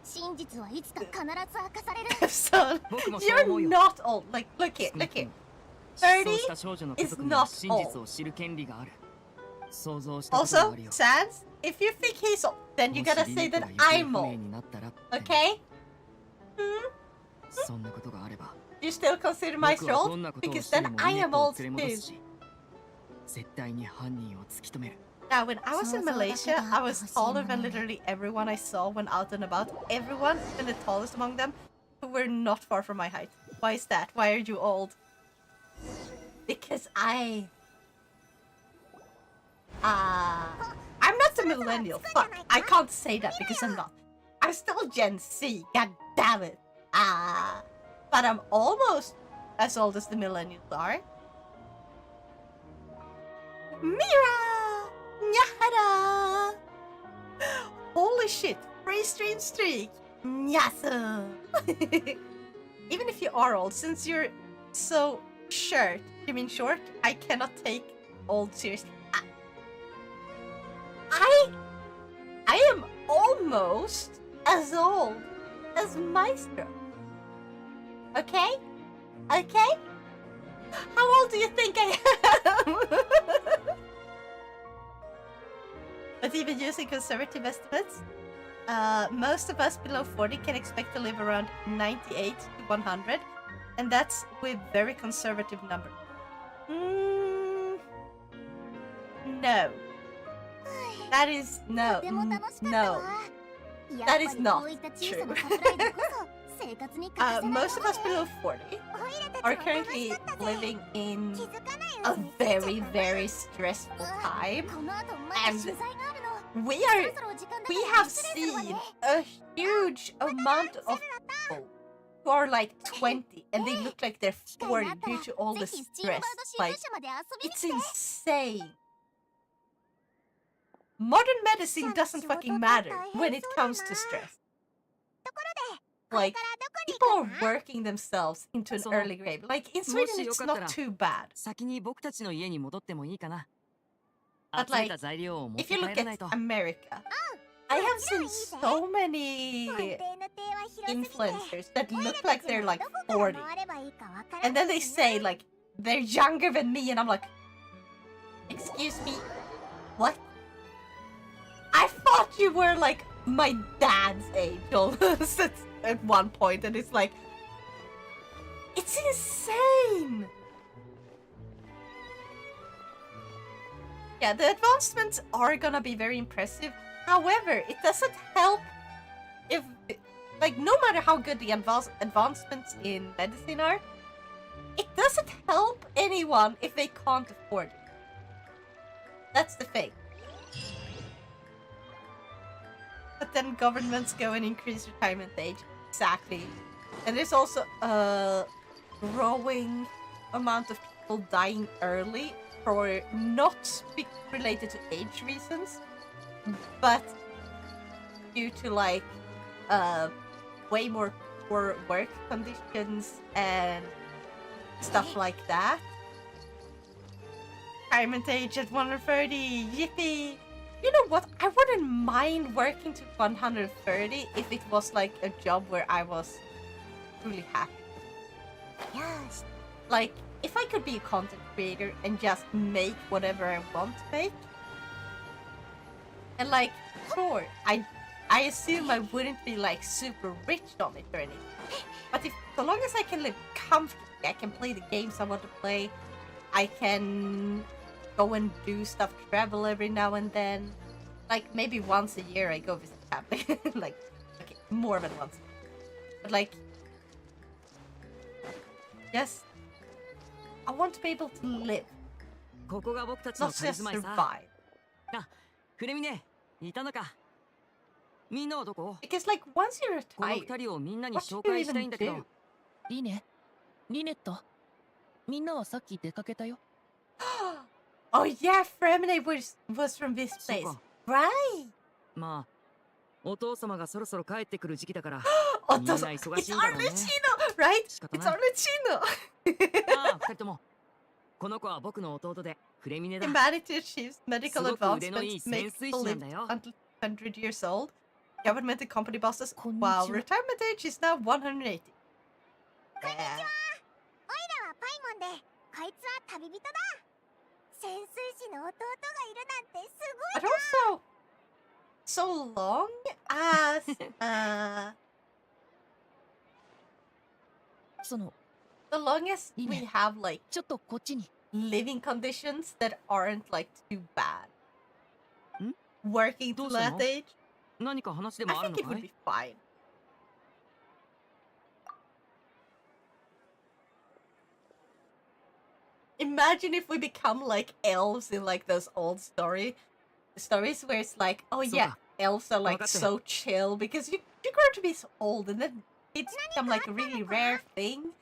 真実はいつか必ず明かされる。 Son, 僕もそう思う you're よ。 not old. Like, look here, 少な look くと here. も失踪 30した少女の家 is 族には not 真実を知る権利がある。想像したことがあ Also, るよ。 Sans, if you think he's old, then you もし gotta リ say リコ that が行方 I'm 不明 old. になったらってね Okay? そんなことがあれば You still consider my 僕はど old? んなことを Because して then も I リリ am コを old 連れ戻 too. すし絶対に犯人を突き止める。 Now, when I was in 想像だけ Malaysia, が I 欲 was しい taller も than のね。 literally everyone I saw when out and about. Everyone, and the tallest among them, who were not far from my height. Why is that? Why are you old? Because I'm not a millennial. Fuck. I can't say that because I'm not. I'm still Gen Z. God damn it. But I'm almost as old as the millennials are. Mira! Nyahara! Holy shit. Free stream streak. Nyasa! Even if you are old, since you're so short, you mean short, I cannot take old seriously. I am almost as old as Maestro. Okay? Okay? How old do you think I am? But even using conservative estimates, most of us below 40 can expect to live around 98 to 100, and that's with very conservative numbers. No. That is no. とても楽しかった No. わ。やっ That ぱり is not こういった小さなサプライズこそ生活に欠かせないもの Most of us ね。 below 40オイラたち are も楽し currently かったぜ。 living in 気づかないう a ちに過ぎちゃった very, な。 very stressful time. この後まだ取材があるの。 We そ are ろそろ時間だ we から have 失礼するわ seen ね。 a huge amount of people who are like 20 and they look like they're 機会があ 40ったら due to all ぜ the ひスチームバー stress. ド新聞 Like, 社まで遊びに it's 来て。 insane. Modern medicine doesn't fucking matter when it comes to stress. ところで、 Like, これからどこに people 行 are くかな？ working themselves into an その、 early grave. Like, in も Sweden, しよ it's かったら not too bad. 先に僕たちの家に戻ってもいいかな。 But 集め like, た材料を持っ if て you 帰 look らな at いと。 America, I have seen so many 本邸の邸は広すぎて influencers that オイラ look た like ちは they're like どこから 40. 回ればいいかわから And then ない they し say な。 like they're younger than me and I'm like, excuse me, what? I thought you were like my dad's age almost at one point, and it's like, it's insane. Yeah, the advancements are gonna be very impressive, However, it doesn't help if, like, no matter how good the advancements in medicine are, it doesn't help anyone if they can't afford it. That's the thing. But then governments go and increase retirement age. Exactly. And there's also a growing amount of people dying early for not related to age reasons, but due to like way more poor work conditions and stuff like that. Retirement age at 130, yippee! You know what? I wouldn't mind working to 130 if it was like a job where I was truly happy. Yes. Like, if I could be a content creator and just make whatever I want to make. And like, sure, I assume I wouldn't be like super rich on it or anything. But if, so long as I can live comfortably, I can play the games I want to play, I can go and do stuff, travel every now and then. Like, maybe once a year I go visit family. Like, okay, more than once. But like, yes, I want to be able to live, ここが僕たちの not 仮 just 住まいさ。 survive. あ、フレミネ、いたのか。みんなはどこ？ Because like, once you're この retired, 二人をみんなに what do 紹 you 介したい even んだけど do?。リネリネットみんなはさっき出かけたよ。Oh yeah, Fremine was from this そう place. か。 Right! まあ、お父様がそろそろ帰ってくる時期だから。 Oh, みんな it's 忙しいんだろうね。 Arlecchino, right? 仕方 It's ない。 Arlecchino. ああ、二人とも。この子は僕の弟で、フレミネだ。 Humanity achieves medical すごく腕のいい advancements, makes 潜水 people 士なん live だよ。 until 100 years old. Government and company bosses. こんにちは。 Wow, retirement age is now 180. こんにちは。オイラはパイモンで、こいつは旅人だ。潜水士の弟がいるなんてすごい。 But also, so long as その the longest we Ine. have like ちょっとこっちに。 living conditions that aren't like too bad. Hmm? Working to どうしたの？ that age, 何か話で I もある think の it か would い？ be fine. Imagine if we become like elves in like those old stories where it's like, oh yeah, そうだ。 elves are like わかったよ。 so chill because you grow to be so old and then it's become like a really rare thing.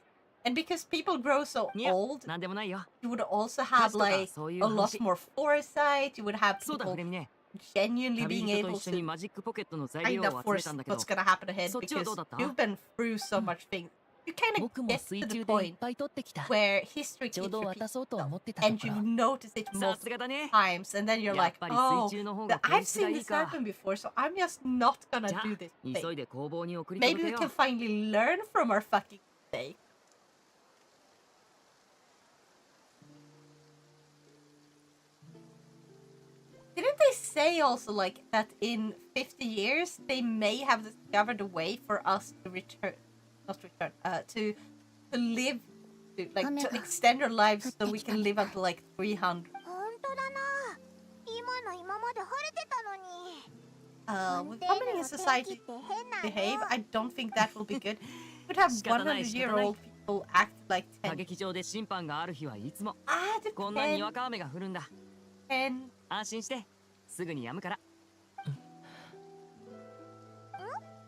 And because people grow so いや、 old, なんでもないよ。 you would also 歌 have 詞とか like そういう a lot 話。 more foresight. You would have そうだ、フ people レミネ。 genuinely 旅 being 人と able 一緒に to マジックポケットの材 kind 料 of を集め force たんだけど。 what's gonna happen ahead そっちは because どうだった？ you've been through so much things. You kind of 僕も get 水 to the 中でいっ point ぱい取ってきた。 where history ちょう keeps ど repeating 渡そうと itself, 思ってたと and こ you've ろ。 noticed it さ multiple すがだね。 times, and then you're やっ like, ぱり oh, 水中の方が I've 品質が seen い this いか。 happen before, so I'm just not じ gonna ゃ do あ、 this 急 thing. いで工房に送り届 Maybe け we よ can う。 finally learn from our fucking mistake. Didn't they say also like that in 50 years they may have discovered a way for us to return, not return, to live, to like to extend our lives so we can live until like 300. 本当だな。今の今まで晴れてたのに。 With how many in society behave, I don't think that will be good. We'd have 仕方ない 100-year-old people act like 歌 10. 劇場で審判がある日はいつも Ah, こんなにわ 10. か雨が降るんだ。 10. 安心してすぐに止むから。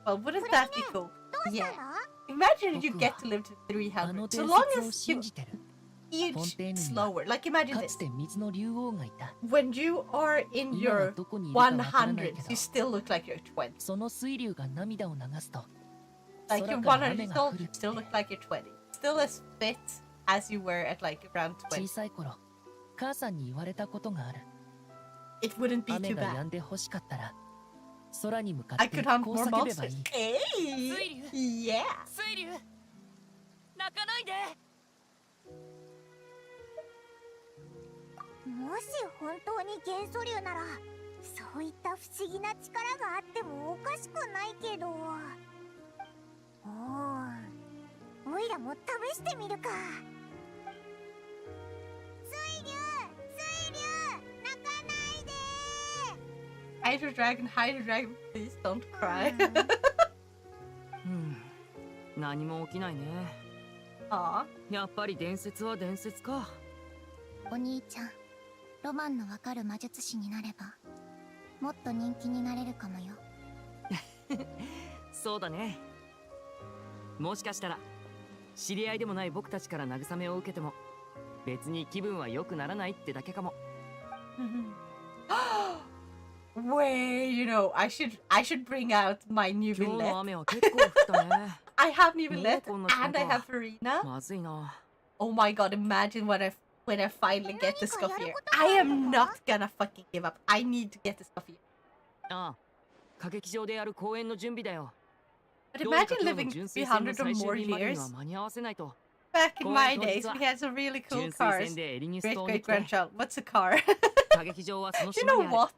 Well, wouldn't that be cool? どうした Yeah. の？ Imagine you 僕 get は to live to あの 300. 伝 So long 説を as 信 you じてる。 age フォンテーヌに slower. Like imagine か this. つて水の竜王がいた。 When you are in 今は your どこにいるかわからないけ 100s, ど you still look like you're 20. その水流が涙を流すと Like 空 you're から雨 100 years が降 old, る you って still look like you're 20. Still as fit as you were at like around 小 20. さい頃母さんに言われたことがある。 It wouldn't be 雨 too が止 bad. んで欲しかったら空に向か I って could hunt こう more 叫べばい monsters. い。 Hey! Yeah! 水流泣かないで。もし本当に元素竜なら、そういった不思議な力があってもおかしくないけど。おいらも試してみるか。水竜、水竜、泣かないで。Hydro Dragon, please don't cry. 何も起きないね。Aw. やっぱり伝説は伝説か。お兄ちゃん、ロマンのわかる魔術師になればもっと人気になれるかもよ。そうだね。もしかしたら知り合いでもない僕たちから慰めを受けても別に気分は良くならないってだけかも。Wait, you know, I should bring out my new 今日の Villette. 雨は結構降ったね。I have new Villette もうこんな時間 and I か。 have Farina. まずいな。 Oh my god, imagine when I finally get the Escoffier. I am not gonna fucking give up. I need to get the Escoffier. ああ、歌劇場でやる公演の準備だよ。 But どうにか imagine 今日の living 純粋戦の 300 or 最終 more 日までに years. は間に合わせないと。 Back in my 公演当日 days, は we had some really cool 純粋 cars. 戦でエリニス Great 島に great 来て、 grandchild. What's a car? 歌劇場はその You 島 know にある。 what?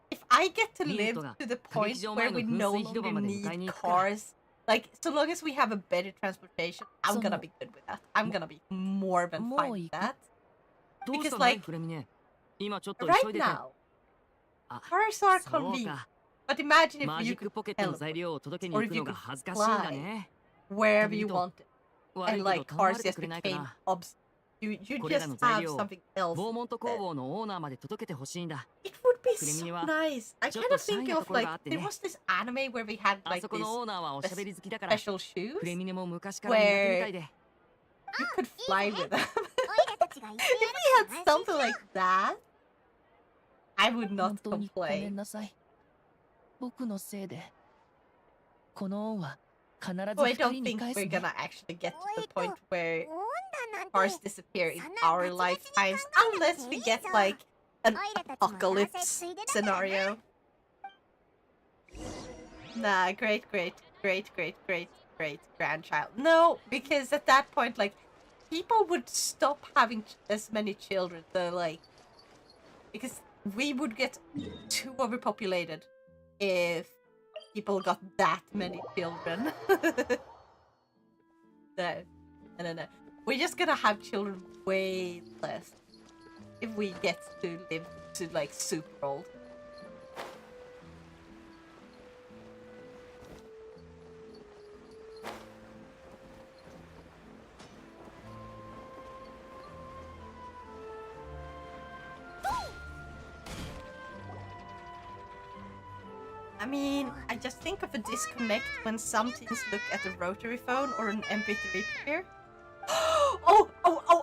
If I get to Minute live が to the 歌劇 point 場 where 前の we 噴 no 水広場 longer まで迎え need に行くから。 cars, like so long as we have a better transportation, I'm gonna So- be good with that. I'm gonna be more than fine with that. どうした Because んだい like フレミネ。今ちょっと right 急いでて。 now, あ、 cars are そう convenient. か。 But imagine マ if ジ you ック could ポケットの teleport 材料を届けに or 行 if く you のが could 恥ずかしいんだ fly ね。 wherever you Tabito. wanted. 悪 And いけど like 頼ま cars れて just くれないか became な。 you これら just の材 have 料を something else. ボーモント工 instead. 房のオーナーまで届けてほしいんだ。 It would be フレミネ so は nice. I ちょっ kind と of シャイ think なと of ころ like があって there ね。 was this anime where we had あ like そこ this のオーナーはおしゃべり好きだから、 special shoes. フレミネも昔から苦手みたいで。You could fly with them. オイラたちが一緒 If we had something like that, I would 本 not 当にごめ complain. んなさい。僕のせいで。この恩は必ず So I 二 don't 人に think 返す we're ね。 gonna actually get to the point where 女なんて cars disappear in そんな our ガチガチに考 lifetimes えなく unless てい we い get ぞ。 like an オイラたちもどうせ apocalypse ついでだからな。 scenario. Nah, great grandchild. No, because at that point, like, people would stop having as many children. So, like, because we would get too overpopulated if people got that many children. No. We're just gonna have children way less if we get to live to, like, super old. I mean, I just think of a disconnect when some teens look at a rotary phone or an MP3 player. Oh,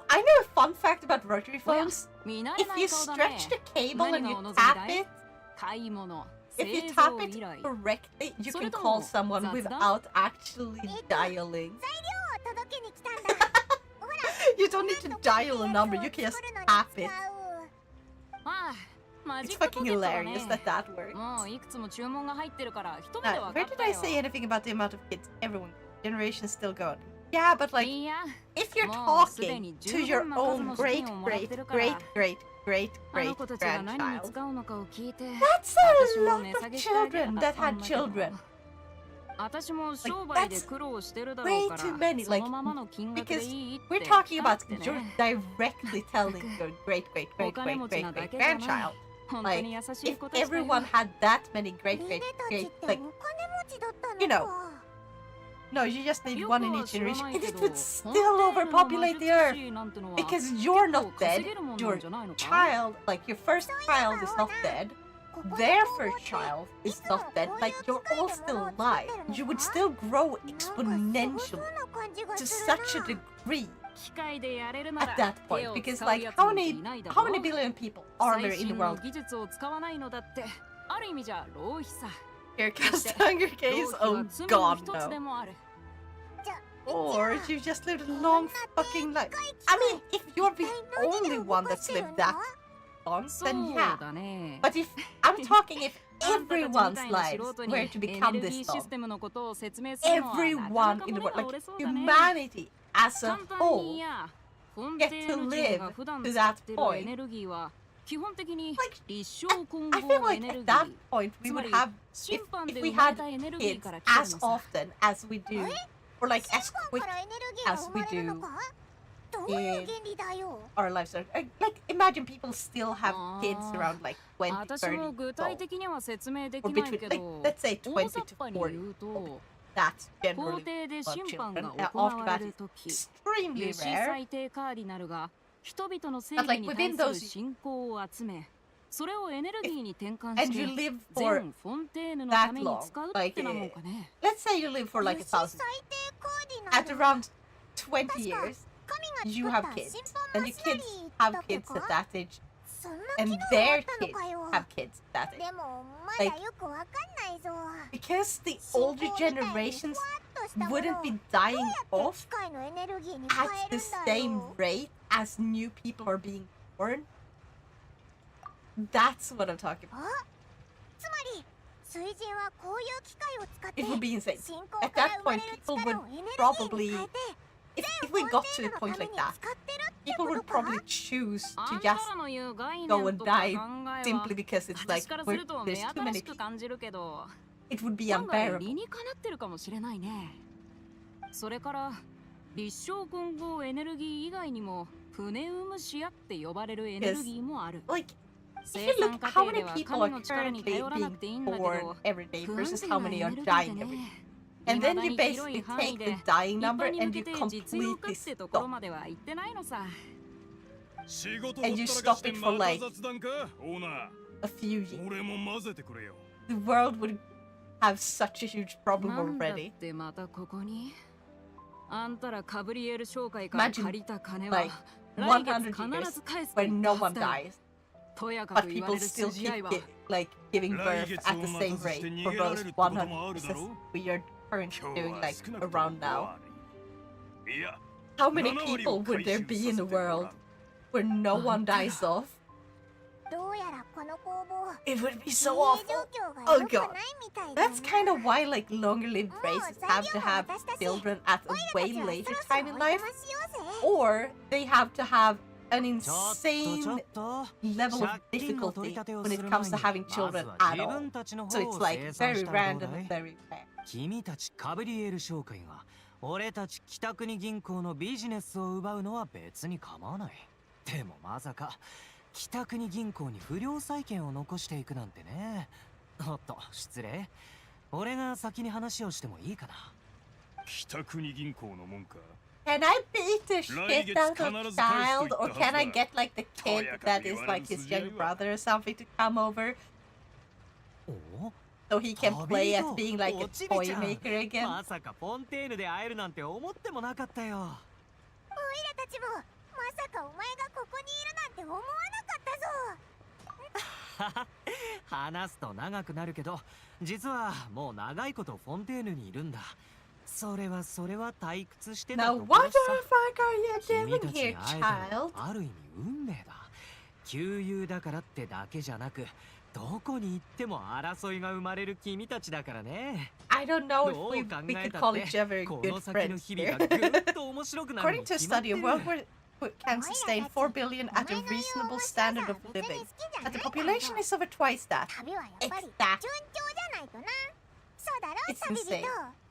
I know a fun fact about rotary phones. 見慣れ If な you い顔だね stretch the cable and 何が you お望み tap だい it, 買い物 if you 製 tap 造 it 依頼 correctly, you そ can れと call も someone 雑談 without actually dialing. 届けに来たんだ。 You don't need to dial a number, you can just tap it. ああマ It's ジックポ fucking ケットだ hilarious ね that that works. もういくつも注文が入ってるから一目で Now, 分か where っ did た I よ say anything about the amount of kids everyone generations still going? Yeah, but like いや if you're もうすでに talking to your 十分な数 own の資 great 金をもらっ great てるから great あの子たちが何に grandchild. 使うのかを聞いて That's 私 a も lot 値 of 下げしてあげれ children ば that と思 had ったけど children. 私も商売で苦労してるだろうか way too ら many, そ like, のままの金額でいいって We're talking 聞かな about くて you're ね directly telling your great お金持ちなだけじゃない grandchild. 本当に優しい If 子たちだよ everyone had that many リレたちってお like 金持ちだったのか。 you know, no, you just need よ one く in は each 知ら generation. ない It けど would 本 still 当の overpopulate the 魔 earth 術師なんてのは because you're 結 not 構 dead. 稼げるもんな Your んじゃないのか child, like your first child, is not dead. Their first child is not dead. Like you're all still alive. You would still grow exponentially to such a degree 機械でやれるな at ら that 手 point を because 使う like やつ how なんて many いないだ how ろ many billion people are 最 there in the 新の world? 技術を使わないのだってある意味じゃ浪費さ Here comes Hunger 浪 Games. 費 Oh は罪の god 一つで no. もある Or you just lived a long fucking life. I mean, if you're the only one that's lived that long, そう then yeah. だね But if I'm talking if あんたたちみ everyone's たいな lives 素人に were to エネ become ルギ this ーシ long, ステムのことを説明するのはなかな everyone か in the 胸 world, が like 折れそうだね humanity as a 簡単 whole, にや根 get 底 to の人 live が普段 to 使 that ってる point. エネルギーは基本的に Like, 立証混 I feel 合エ like ネル at ギ that ー point we つま would り have 審 if 判で we 生まれ had たエネルギー kids から来てる as のさ often as we do, or like as 審判 quick からエネルギーが as 生 we まれるの do か。ど in our lives are like imagine people still have kids around like 20, 私も 30, 具体的には説明で or きない between け like ど、 let's say 大 20雑 to 把に 40. 言うと、 That's 法 generally 廷で what 審判 children. が After 行わ that れる is とき、 extremely 歴史 rare. 最低カーディナルが人々の正 But 義 like に within 対する those, 信仰を集め、それをエネルギーに転換 and し you て live for 全フォンテーヌのために that long, 使うっ like てなもんかね。 let's say you live for like 輸 1,000. 出最低カーディナ At ル around 20 years, 神 you が have 作った kids, 審判 and マ your シナリ kids ー have だっけ kids か at that age, そんな and 機能があ their ったの kids かよ have kids at that age. でもまだよくわかんないぞ Because the 信仰 older みたいにふわ generations っとしたものを wouldn't どう be や dying って off 機械のエネルギーに at 変え the るんだ same よ rate as new people are being born. That's what I'm talking about. あつまり水人はこういう機械を使って It would be insane. 信仰 At から that 生まれ point, る people 力 would をエネルギーに probably, 変えて if we got to a point like that, 使ってるって people こと would か probably choose あ to んた just らの言う概 go 念 and とか die 考えは simply because it's like 私からすると目 there's too 新 many しく people. 感じるけど、 It would be 案外 unbearable. 理にかなってるかもしれないね。それから立証混合エネルギー以外にもプネウムシアって呼ばれるエネルギーもある。 Like, if 生 you 産 look 過 how 程で many は people 神 are の力に currently 頼らなくていいんだ being け born ど、 every day 不安 versus 定 how なエ many ネ are ルギー dying で every day. ね。 And then 未だ you に広 basically い範囲 take で the 一 dying 般 number に向 and け you て実用化 completely ってところ stop. までは行ってないのさ。 仕事 And you ほったらか stop して it ま for た like 雑談かオーナー a few years. 俺も混ぜてくれよ The world would have such a huge problem なんだっ already. てまたここにあんたらカブリエル商会から Imagine 借りた金は like 来月100必 years ず返すと when 言っ no たは one ずだよ。 dies, とやか but く言わ people れる still 筋合い keep は like giving 来 birth 月 at を the 待 same たずして rate 逃 for げら those れるってこともあ 100 るだ years ろ we are currently 今日 doing は like 少なくとも around 5 now. 割いや How many 7割 people を would 回 there 収 be さ in せ the てもらう world where no one dies off? どうやらこの工房 It would be 経 so 営 awful. 状況が Oh 良く god. ないみたいだ That's kind of why like longer lived races have to have children at a way later time in life, or they have to have an insane level of difficulty when it comes to having children at all. So it's like very random and very rare. 君たちカブリエル商会が俺たち北国銀行のビジネスを奪うのは別に構わない。でもまさか北国銀行に不良債権を残していくなんてね。おっと失礼。俺が先に話をしてもいいかな。北国銀行のもんか Can I beat the shit out of a child, or can I get like the kid that is like his younger brother or something to come over お so he can play as being like a おちび toy ちゃん maker again? まさかフォンテーヌで会えるなんて思ってもなかったよ。オイラたちもまさかお前がここにいるなんて思わなかったぞ。話すと長くなるけど、実はもう長いことフォンテーヌにいるんだ。それは退屈してた Now とこ what ろ the さ。 fuck are you 君 doing たち here, に会えたの child? はある意味運命だ。旧友だからってだけじゃなく、どこに行っても争いが生まれる君たちだからね。 I don't know ど if う考 we え could た call って each other こ good の先の friends 日々 here. がぐっと面白くなる According に to a 決まって study, a る。 world where can sustain 4 billion at a reasonable standard of living, but the population is over twice that. 旅はやっぱり順調 Exact. じゃないとな。そうだろ It's 旅 insane. 人。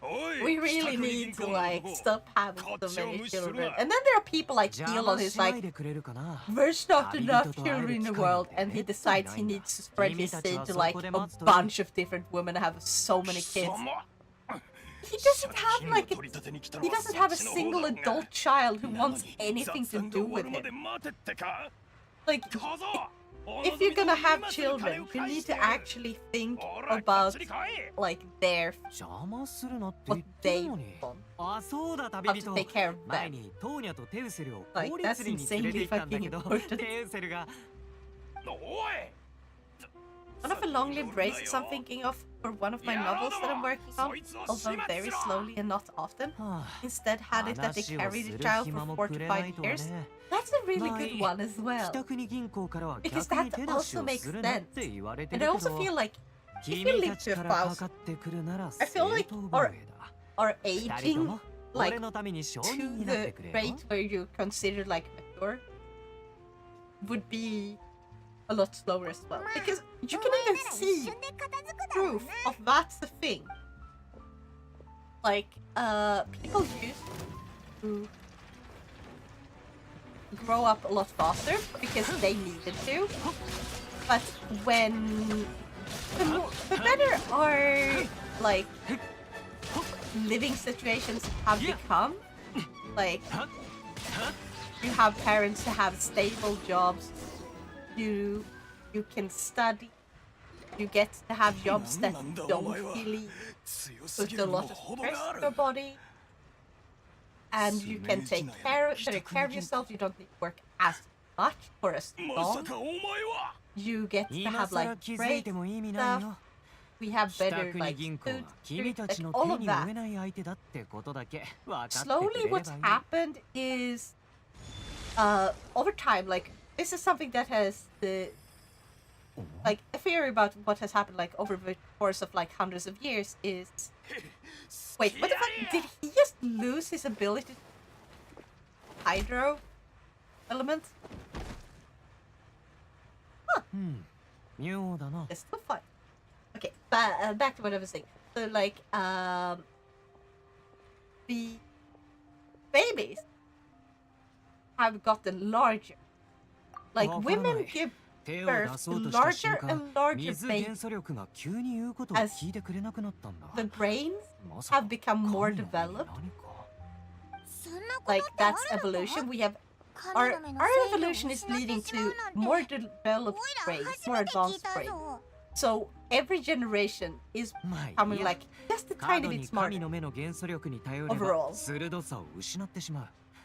おい We really 北国 need 銀 to 行の like 男 stop having こっ so ちを many 無視する children. な And then there are people like 邪 Neil 魔 on his しない like, でくれるかな。 there's not 旅 enough 人と会える children in the 機会なん world, て and he めったに decides な he いんだ。 needs to spread 君 his たち seed は to そ like こで a 待つといい。 bunch of different women and have so many 貴 kids. 様 He doesn't have like a, he doesn't have a single adult child who wants anything to do with him. Like, if you're gonna have children, you need to actually think about like their 邪魔するなって言 what って they るのに。 want, あ、そうだ how 旅 to 人。 take care of 前 them. にトーニャとテウセルを Like, 効率釣りに連れて行ったんだけど、 that's insanely fucking important. テウセルが One of a long-lived race is I'm thinking of for one of my novels that I'm working on, although very slowly and not often. はあ Instead had it that they 話を carried す a る child 暇 for も 4く to れな 5いとは years. ね。 That's a really まあい good い。 one as well. 北国銀行からは Because 逆に that 手出し also を makes するなって言われて And る I け also ど、 feel like if you 君 live たち to か a らか spouse かってくるなら I 正 feel like 当防衛だ。 are 二人と aging も like 俺のために承 to 認になって the くれよ。 rate where you consider like mature would be a lot slower as well. Because you can even see 一瞬で片付くだろう proof な。 of that's the thing. like people used to grow up a lot faster because they needed to. But when the better our like living situations have become, like you have parents who have stable jobs, you can study, you get to have jobs that don't really put a lot of stress on your body, and you can take better care of yourself. You don't need to work as much for as long. You get to have like break stuff. We have better like food, like all of that. Slowly what's happened is over time, like this is something that has like a theory about what has happened like over the course of like hundreds of years is wait, what the fuck, did he just lose his ability to hydro elements? Huh. It's still fine. Okay, but back to what I was saying. So like the babies have gotten larger. Like women give birth to larger and larger babies as the brains have become more developed. Like that's evolution. We have our evolution is leading to more developed brains, more advanced brains. So every generation is becoming like just a tiny bit smarter overall.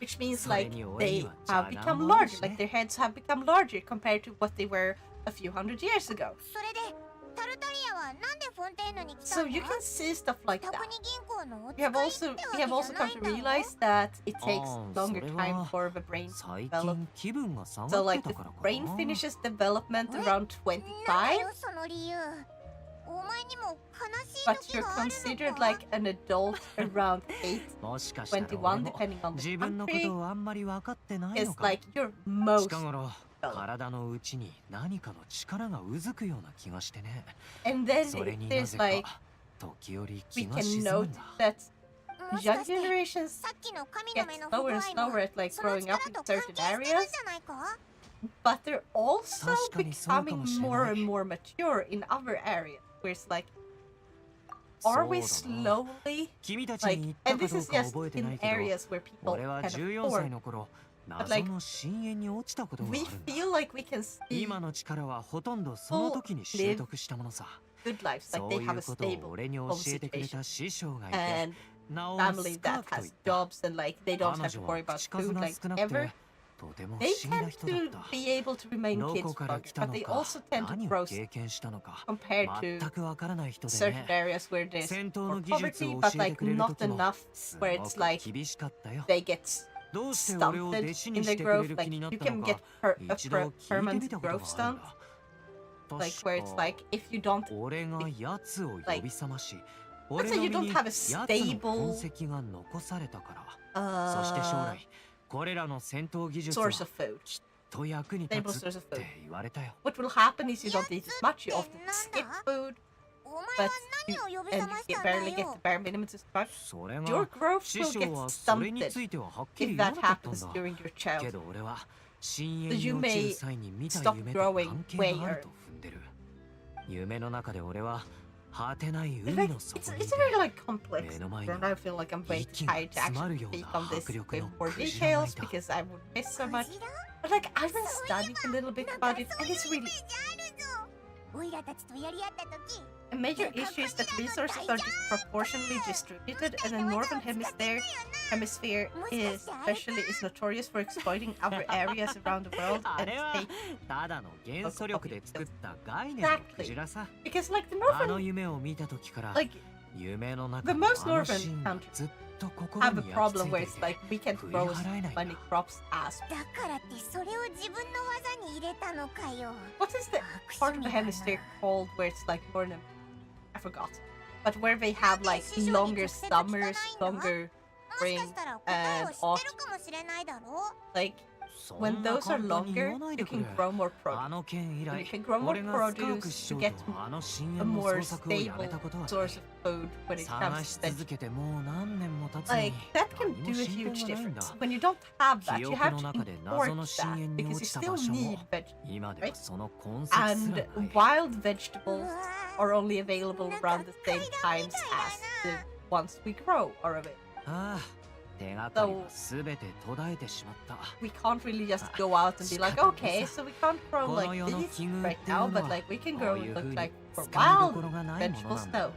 Which means like they have become larger, like their heads have become larger compared to what they were a few hundred years ago. So you can see stuff like that. We have also come to realize that it takes longer time for the brain to develop. So like the brain finishes development around 25. But you're considered like an adult around 8, 21, depending on the country. It's like you're most developed. And then there's like, we can note that young generations get slower and slower at like growing up in certain areas. But they're also becoming more and more mature in other areas. Where it's like, are we slowly, like, and this is just in areas where people can afford, but like, we feel like we can see people live good lives, like they have a stable home situation, and family that has jobs, and like, they don't have to worry about food, like, ever. They tend to be able to remain kids longer, but they also tend to grow compared to certain areas where there's more poverty, but like not enough where it's like they get stunted in their growth. Like you can get permanent growth stunt, like where it's like if you don't, like, let's say you don't have a stable source of food. Stable source of food. What will happen is you don't eat as much, you often skip food, but you barely get the bare minimum to survive. Your growth will get stunted if that happens during your childhood. So you may stop growing way early. It's very like complex, and I feel like I'm way too tired to actually speak on this with more details because I would miss so much. But like I've been studying a little bit about it, and it's really a major issue is that resources are disproportionately distributed, and the northern hemisphere especially is notorious for exploiting other areas around the world and exactly. Because like the northern, like the most northern countries have a problem where it's like we can't grow as many crops as. What is the part of the hemisphere called where it's like more than, I forgot, but where they have like longer summers, longer spring and autumn. Like when those are longer, you can grow more あの produce. 件以 And you 来 can grow more 俺がスカーク produce 師 to 匠 get とあの深 a 淵の more 捜索をやめ stable たことは source of food when it 探 comes し to 続 vegetables. けてもう何年も経つのに Like, that can 何 do も a 進 huge 展がないんだ difference. When you don't have 記 that, you 憶 have の to 中で import 謎の深 that 淵に because 落 you ちた still 場所 need も vegetables, 今では right? その痕跡すら And ない wild vegetables are only available around the same times as the ones we grow are available. ああ手がかりは全て途絶えてしまった We can't really just go out and be like, okay, so we can't grow like these right now, but like we can grow it look like for wild vegetables. No,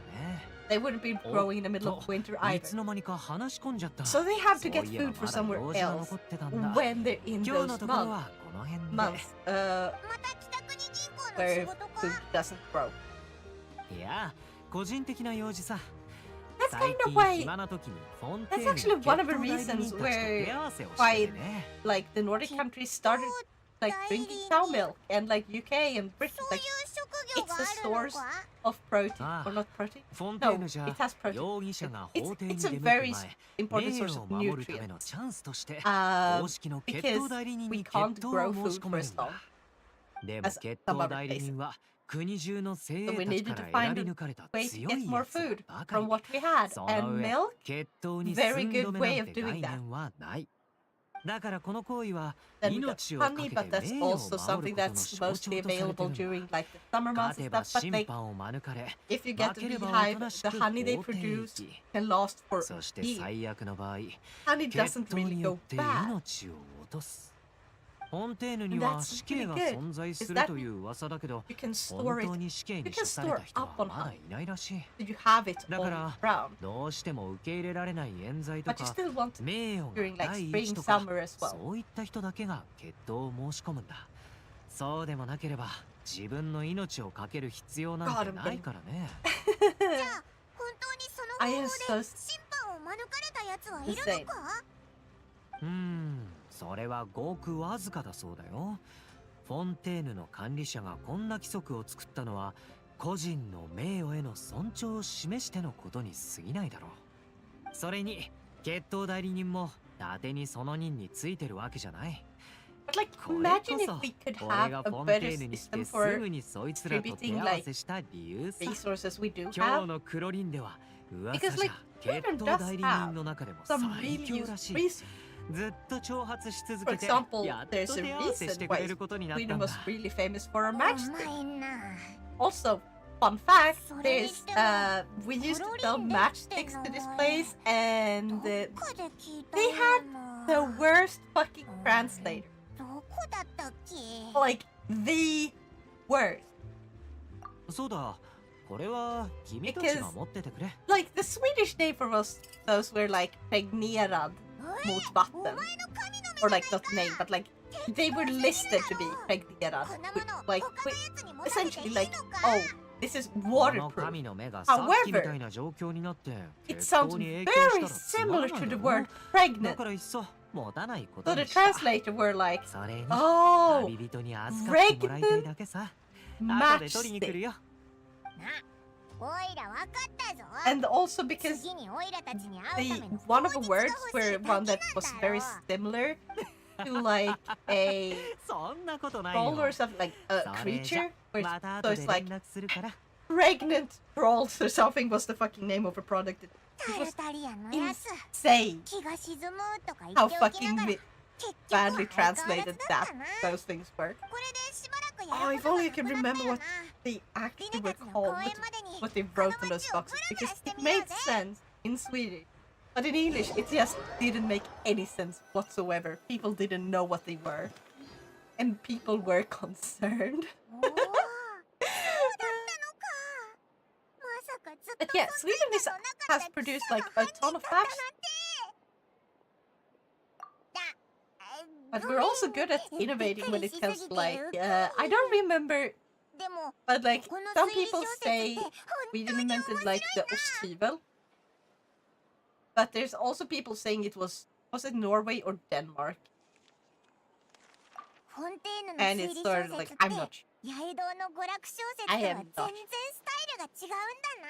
they wouldn't be growing in the middle of winter い either. つの間にか話し込んじゃった So they have to そう get いえば food for まだ somewhere 用事が else 残ってたんだ when they're in 今日の those ところ months. はこの辺で Months, また北国銀行の仕 where 事か food doesn't grow. いや個人的な用事さ That's 最 kind 近 of why, 暇な時にフォンテー that's ヌの actually 血 one of the 統代理 reasons 人たちと where 手合わせをしててね like the Nordic countries started like drinking cow milk, and like UK and Britain, そうい like う職業が it's the あるの source か of protein, Ah. or not protein. フォンテ No, ーヌじゃ it has protein. 容疑者が It's 法廷に it's 出 a 向く very 前 important 名誉 source を of 守るための nutrients. チャンスとして Um, 公式の血 because 統代理人 we に血 can't 統 grow を申 food し込 for め as るんだ long でも as 血 some 統 other 代理 places. 人は国中の精 So 鋭 we たち needed か to ら find 選び a 抜かれた way to 強 get い more やつ food ばか from り what we had, そ and の上 milk 血統に very 寸 good 止め way なん of て doing 概 that. 念はないだからこの行為は Then we got 命をか honey, け but て that's 名誉を also 守る something ことの that's 象 mostly 徴とされて available るんだ during like the summer 勝 months て and ば stuff. But 審 like, 判を免れ if you 負 get け the ればお beehive, となし the く honey they 法廷 produce 行き can last for そして years. 最悪の場合 Honey 血 doesn't 統 really によ go って bad. 命を落とすフォンテーヌに And は that's 死刑が really good. 存在 Is する that という噂だけど you can 本 store 当 it, に死刑 you に can 処された store 人 up は on まだ honey. いないらしい so you have it だ all から around. どうしても受け入れられない冤罪と But you か still want 名誉 during が like 第 spring, 一とか summer as well. そういった人だけが血統を申し込むんだそうでもなければ自分の命を懸ける必要なんてないからねじゃあ本当にその I 方 am 法 so で審判を免れたやつはいるのかそれはごくわずかだそうだよフォンテーヌの管理者がこんな規則を作ったのは個人の名誉への尊重を示してのことに過ぎないだろうそれに血統代理人も伊達にその任についてるわけじゃない But like, これこ imagine if そ we could 俺 have が a フォンテ better ーヌにして system す for ぐにそいつらと手合わせした理由さ resources we do 今日 have. のクロリンでは Because 噂じ like, ゃ血 Sweden 統 does 代理人の中でも some 最 really 強 useful らしい resources. ずっと挑発し続 For けて example, やっと there's a 手合わせして reason く why れることになった Sweden んだ was really famous for our お matchstick. 前な Also, fun fact, So there's they we used to Florida sell next matchsticks to this in place, and どこで聞いた they had の the worst fucking translator. どこだったっけ Like the worst. そうだこれは君たちが持っててくれ Like the Swedish name for those were like regnerad mot お前 vatten, の神の目 or じゃ like ない not name, but like they were listed to be regnerad. こんなもの Like 他のやつに持たせてい essentially い like のか oh this is この waterproof. 神の目がさっきみたいな状況になって It 血 sounds 統に影響 very したらつまら similar ない to だ the ろ word だ pregnant. からいっそ持たないこと So the にした translator were like, それに oh, 旅人に預かってもらいたいだけさ後で取りに来る matchstick. よなおいらわかったぞ And also because 次においらたちに会うた the めの one of the 口実が words 欲し were いだ one け that なん was だ very ろ similar to like a そんなことないよ troll or something, like a それじゃ creature. Where また so 後 it's で like 連絡するから pregnant trolls or something was the fucking name of a product. It タル was タリアンのやつ insane 気が沈むとか言 how っておきな fucking がら mi- 結局は badly 相変わら translated ずだ that ったな those things were. これでしばらくや Oh, る if ことが only な I could くなった remember よ what な they リ actually ネ were たちの called, 公 what, 演までに what they この wrote in those 街を boxes ブラブ because ラして it みよう made ぜ sense in Swedish. But in English, it just didn't make any sense whatsoever. People didn't know what they were. And people were concerned. おーそうだったのかまさかずっ But と yeah, 存在 Sweden is, 感のなかっ has た記 produced 者 like が a 犯 ton 人 of だった facts. なんて But we're also good at innovating when it comes to like, I don't remember, でも but like この some 推理 people 小説 say って本 we 当 didn't に invent 面 it 白い like the な Osthyvel. But there's also people saying it was it Norway or Denmark? フォンテーヌの And 推 it's 理 sort 小 of 説 like, って I'm not sure. 八重堂の娯楽小説と I は am 全 not 然スタイルが違うんだな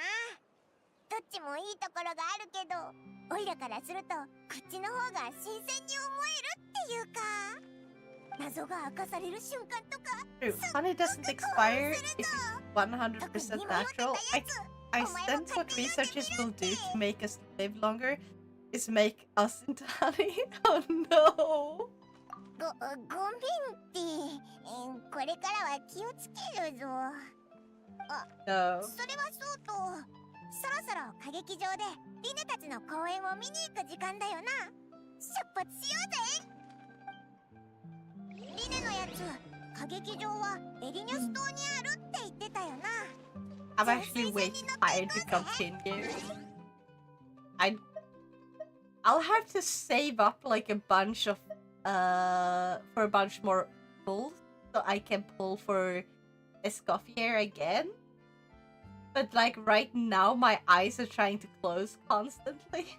どっちもいいところがあるけどおいらからするとこっちの方が新鮮に思えるっていうか謎が明かされる瞬間とか True. Honey doesn't expire if it's 100% natural. I sense what researchers will do to make us live longer is make us into honey. Oh no! ごめんってこれからは気をつけるぞ。 No. それはそうと、そろそろ歌劇場でリネたちの公演を見に行く時間だよな。出発しようぜ。リネのやつ、歌劇場はエリニョス島にあるって言ってたよな。 I'm actually way too tired to continue. I'll have to save up like a bunch of for a bunch more pulls so I can pull for Escoffier again. But like right now my eyes are trying to close constantly.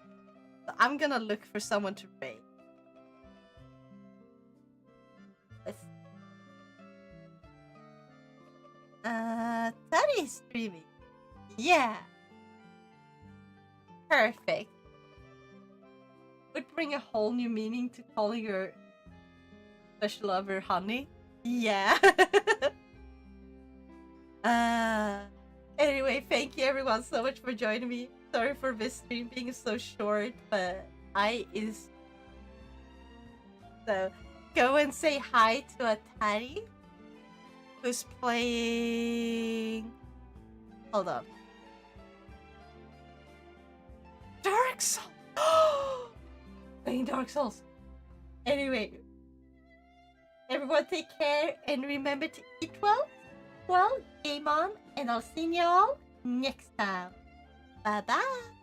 So I'm gonna look for someone to raid. That is streaming. Yeah. Perfect. Would bring a whole new meaning to calling your special lover honey. Yeah. Anyway, thank you everyone so much for joining me. Sorry for this stream being so short, but so go and say hi to Atari, who's playing. Hold on. Dark Souls. Playing Dark Souls. Anyway, everyone take care and remember to eat well, game on, and I'll see y'all next time. Bye bye.